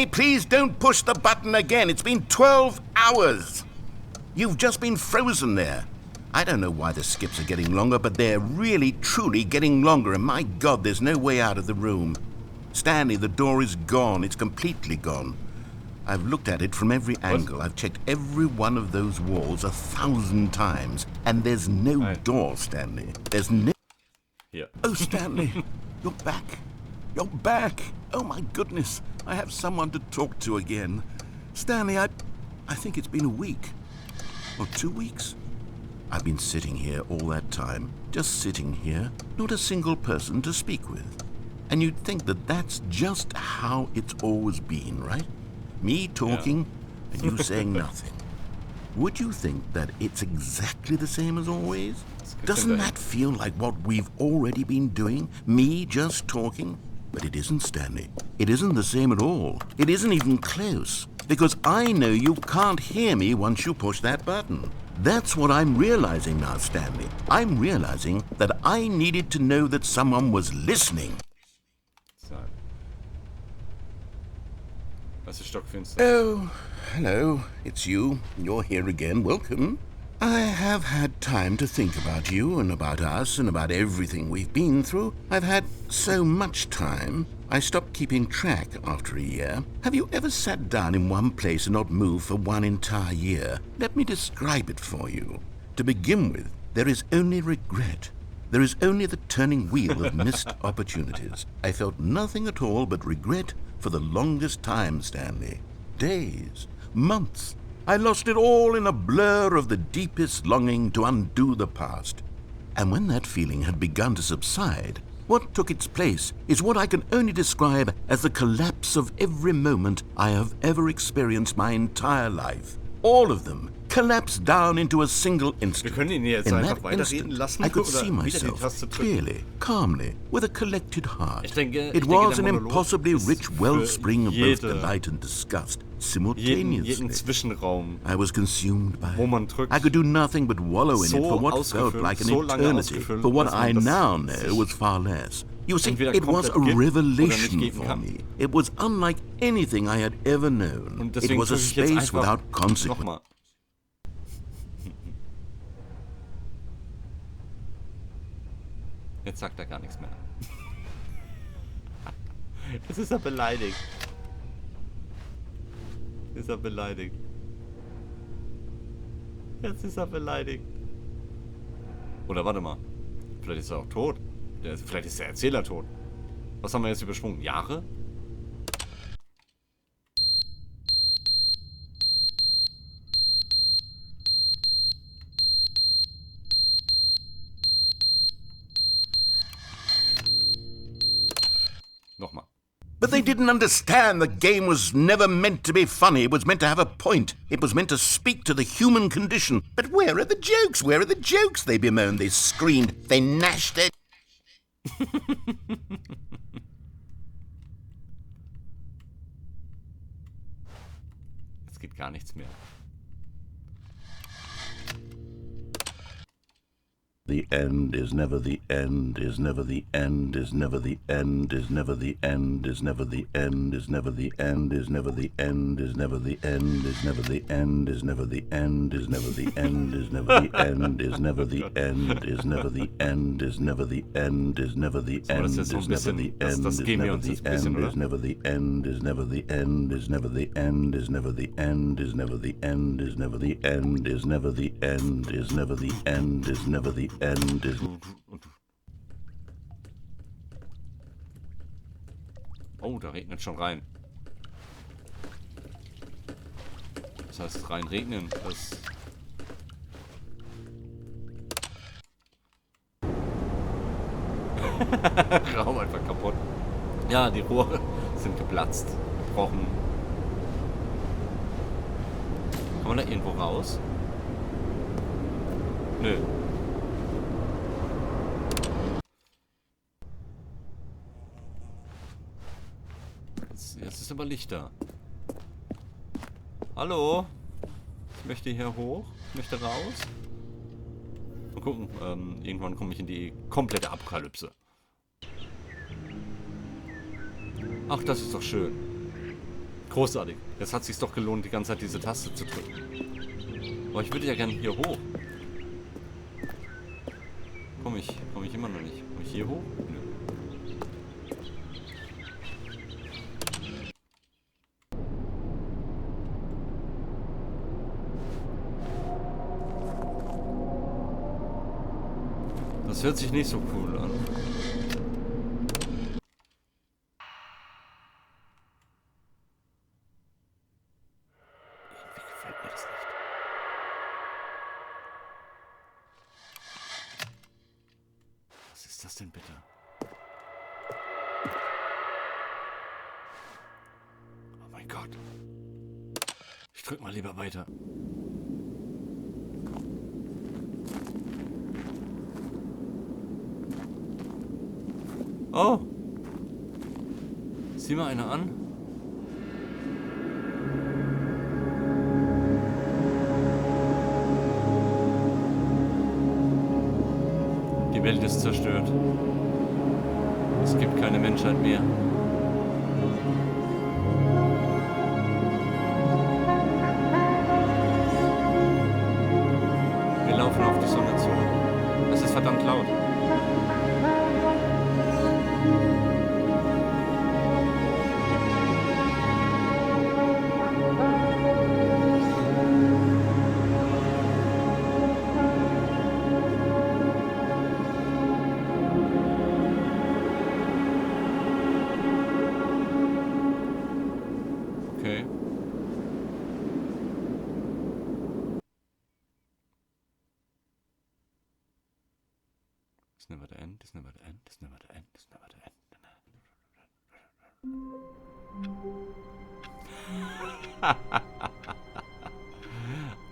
please don't push the button again. It's been 12 hours. You've just been frozen there. I don't know why the skips are getting longer, but they're really, truly getting longer, and my God, there's no way out of the room. Stanley, the door is gone. It's completely gone. I've looked at it from every angle. I've checked every one of those walls 1,000 times, and there's no door, Stanley. There's no... Yeah. Oh, Stanley, you're back. You're back. Oh, my goodness. I have someone to talk to again. Stanley, I think it's been a week. Or 2 weeks. I've been sitting here all that time. Just sitting here. Not a single person to speak with. And you'd think that that's just how it's always been, right? Me talking and you saying nothing. Would you think that it's exactly the same as always? Doesn't that feel like what we've already been doing? Me just talking? But it isn't, Stanley. It isn't the same at all. It isn't even close. Because I know you can't hear me once you push that button. That's what I'm realizing now, Stanley. I'm realizing that I needed to know that someone was listening. Was ist stockfinster? Oh, hello. It's you. You're here again. Welcome. I have had time to think about you and about us and about everything we've been through. I've had so much time. I stopped keeping track after a year. Have you ever sat down in one place and not moved for one entire year? Let me describe it for you. To begin with, there is only regret. There is only the turning wheel of missed opportunities. I felt nothing at all but regret for the longest time, Stanley. Days, months. I lost it all in a blur of the deepest longing to undo the past. And when that feeling had begun to subside, what took its place is what I can only describe as the collapse of every moment I have ever experienced my entire life. All of them collapsed down into a single instant. Wir können ihn jetzt In einfach that weiterreden instant, lassen I could oder see wieder die myself Taste drücken. clearly, calmly, with a collected heart. Ich denke, It was der an Monolog impossibly ist rich für wellspring of both jede- delight and disgust jeden simultaneously. Zwischenraum, I was consumed by wo it. man drückt, I could do nothing but wallow in so it for what felt ausgefüllt, like an so lange eternity, ausgefüllt, for what dass man I das now know sich was far less. You see, entweder it was a komplett gibt oder nicht revelation geben for kann. me. It was unlike anything I had ever known. Und It deswegen was a drücke ich jetzt space einfach without consequence. nochmal. Jetzt sagt er gar nichts mehr. Jetzt ist er beleidigt. Ist er beleidigt. Jetzt ist er beleidigt. Oder warte mal. Vielleicht ist er auch tot. Vielleicht ist der Erzähler tot. Was haben wir jetzt übersprungen? Jahre? Nochmal. But they didn't understand the game was never meant to be funny. It was meant to have a point. It was meant to speak to the human condition. But where are the jokes? Where are the jokes? They bemoaned, they screamed, they gnashed their... Jetzt geht gar nichts mehr. The end is never the end, is never the end, is never the end, is never the end, is never the end, is never the end, is never the end, is never the end, is never the end, is never the end, is never the end, is never the end, is never the end, is never the end, is never the end, is never the end, das ist so ein bisschen, das geben wir uns jetzt ein bisschen, oder? is never the end, is never the end, is never the end, is never the end, is never the end, is never the end, is never the end, is never the end, is never the end is... Oh, da regnet schon rein. Das heißt rein regnen. Das Raum einfach kaputt. Ja, die Rohre sind geplatzt, gebrochen. Kann man da irgendwo raus? Nö. Jetzt ist aber Licht da. Hallo? Ich möchte hier hoch. Ich möchte raus. Mal gucken. Irgendwann komme ich in die komplette Apokalypse. Ach, das ist doch schön. Großartig. Jetzt hat es sich doch gelohnt, die ganze Zeit diese Taste zu drücken. Aber ich würde ja gerne hier hoch. Komme ich immer noch nicht. Komme ich hier hoch? Nö. Das hört sich nicht so cool an. Irgendwie gefällt mir das nicht. Was ist das denn bitte? Oh mein Gott. Ich drück mal lieber weiter. Oh! Sieh mal einer an. Die Welt ist zerstört. Es gibt keine Menschheit mehr. Wir laufen auf die Sonne zu. Es ist verdammt laut. Okay. It's never the end, it's never the end, it's never the end, it's never the end.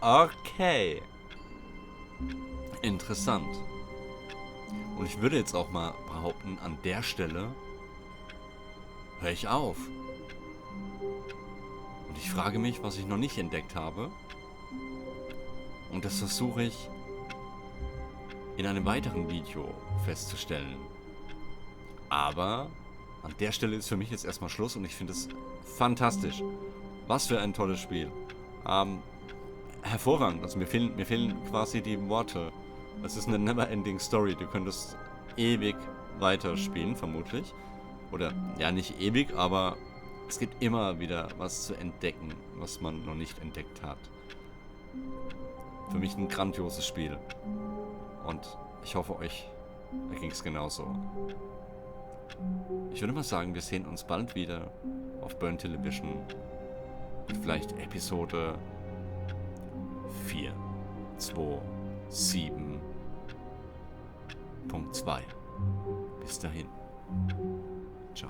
Okay. Interessant. Und ich würde jetzt auch mal behaupten, an der Stelle höre ich auf. Und ich frage mich, was ich noch nicht entdeckt habe. Und das versuche ich in einem weiteren Video festzustellen. Aber an der Stelle ist für mich jetzt erstmal Schluss und ich finde es fantastisch. Was für ein tolles Spiel. Hervorragend. Also mir fehlen quasi die Worte. Es ist eine never-ending Story. Du könntest ewig weiterspielen, vermutlich. Oder, ja, nicht ewig, aber es gibt immer wieder was zu entdecken, was man noch nicht entdeckt hat. Für mich ein grandioses Spiel. Und ich hoffe, euch ging es genauso. Ich würde mal sagen, wir sehen uns bald wieder auf Börn Television. Mit vielleicht Episode 4.2.7.2. Bis dahin. Ciao.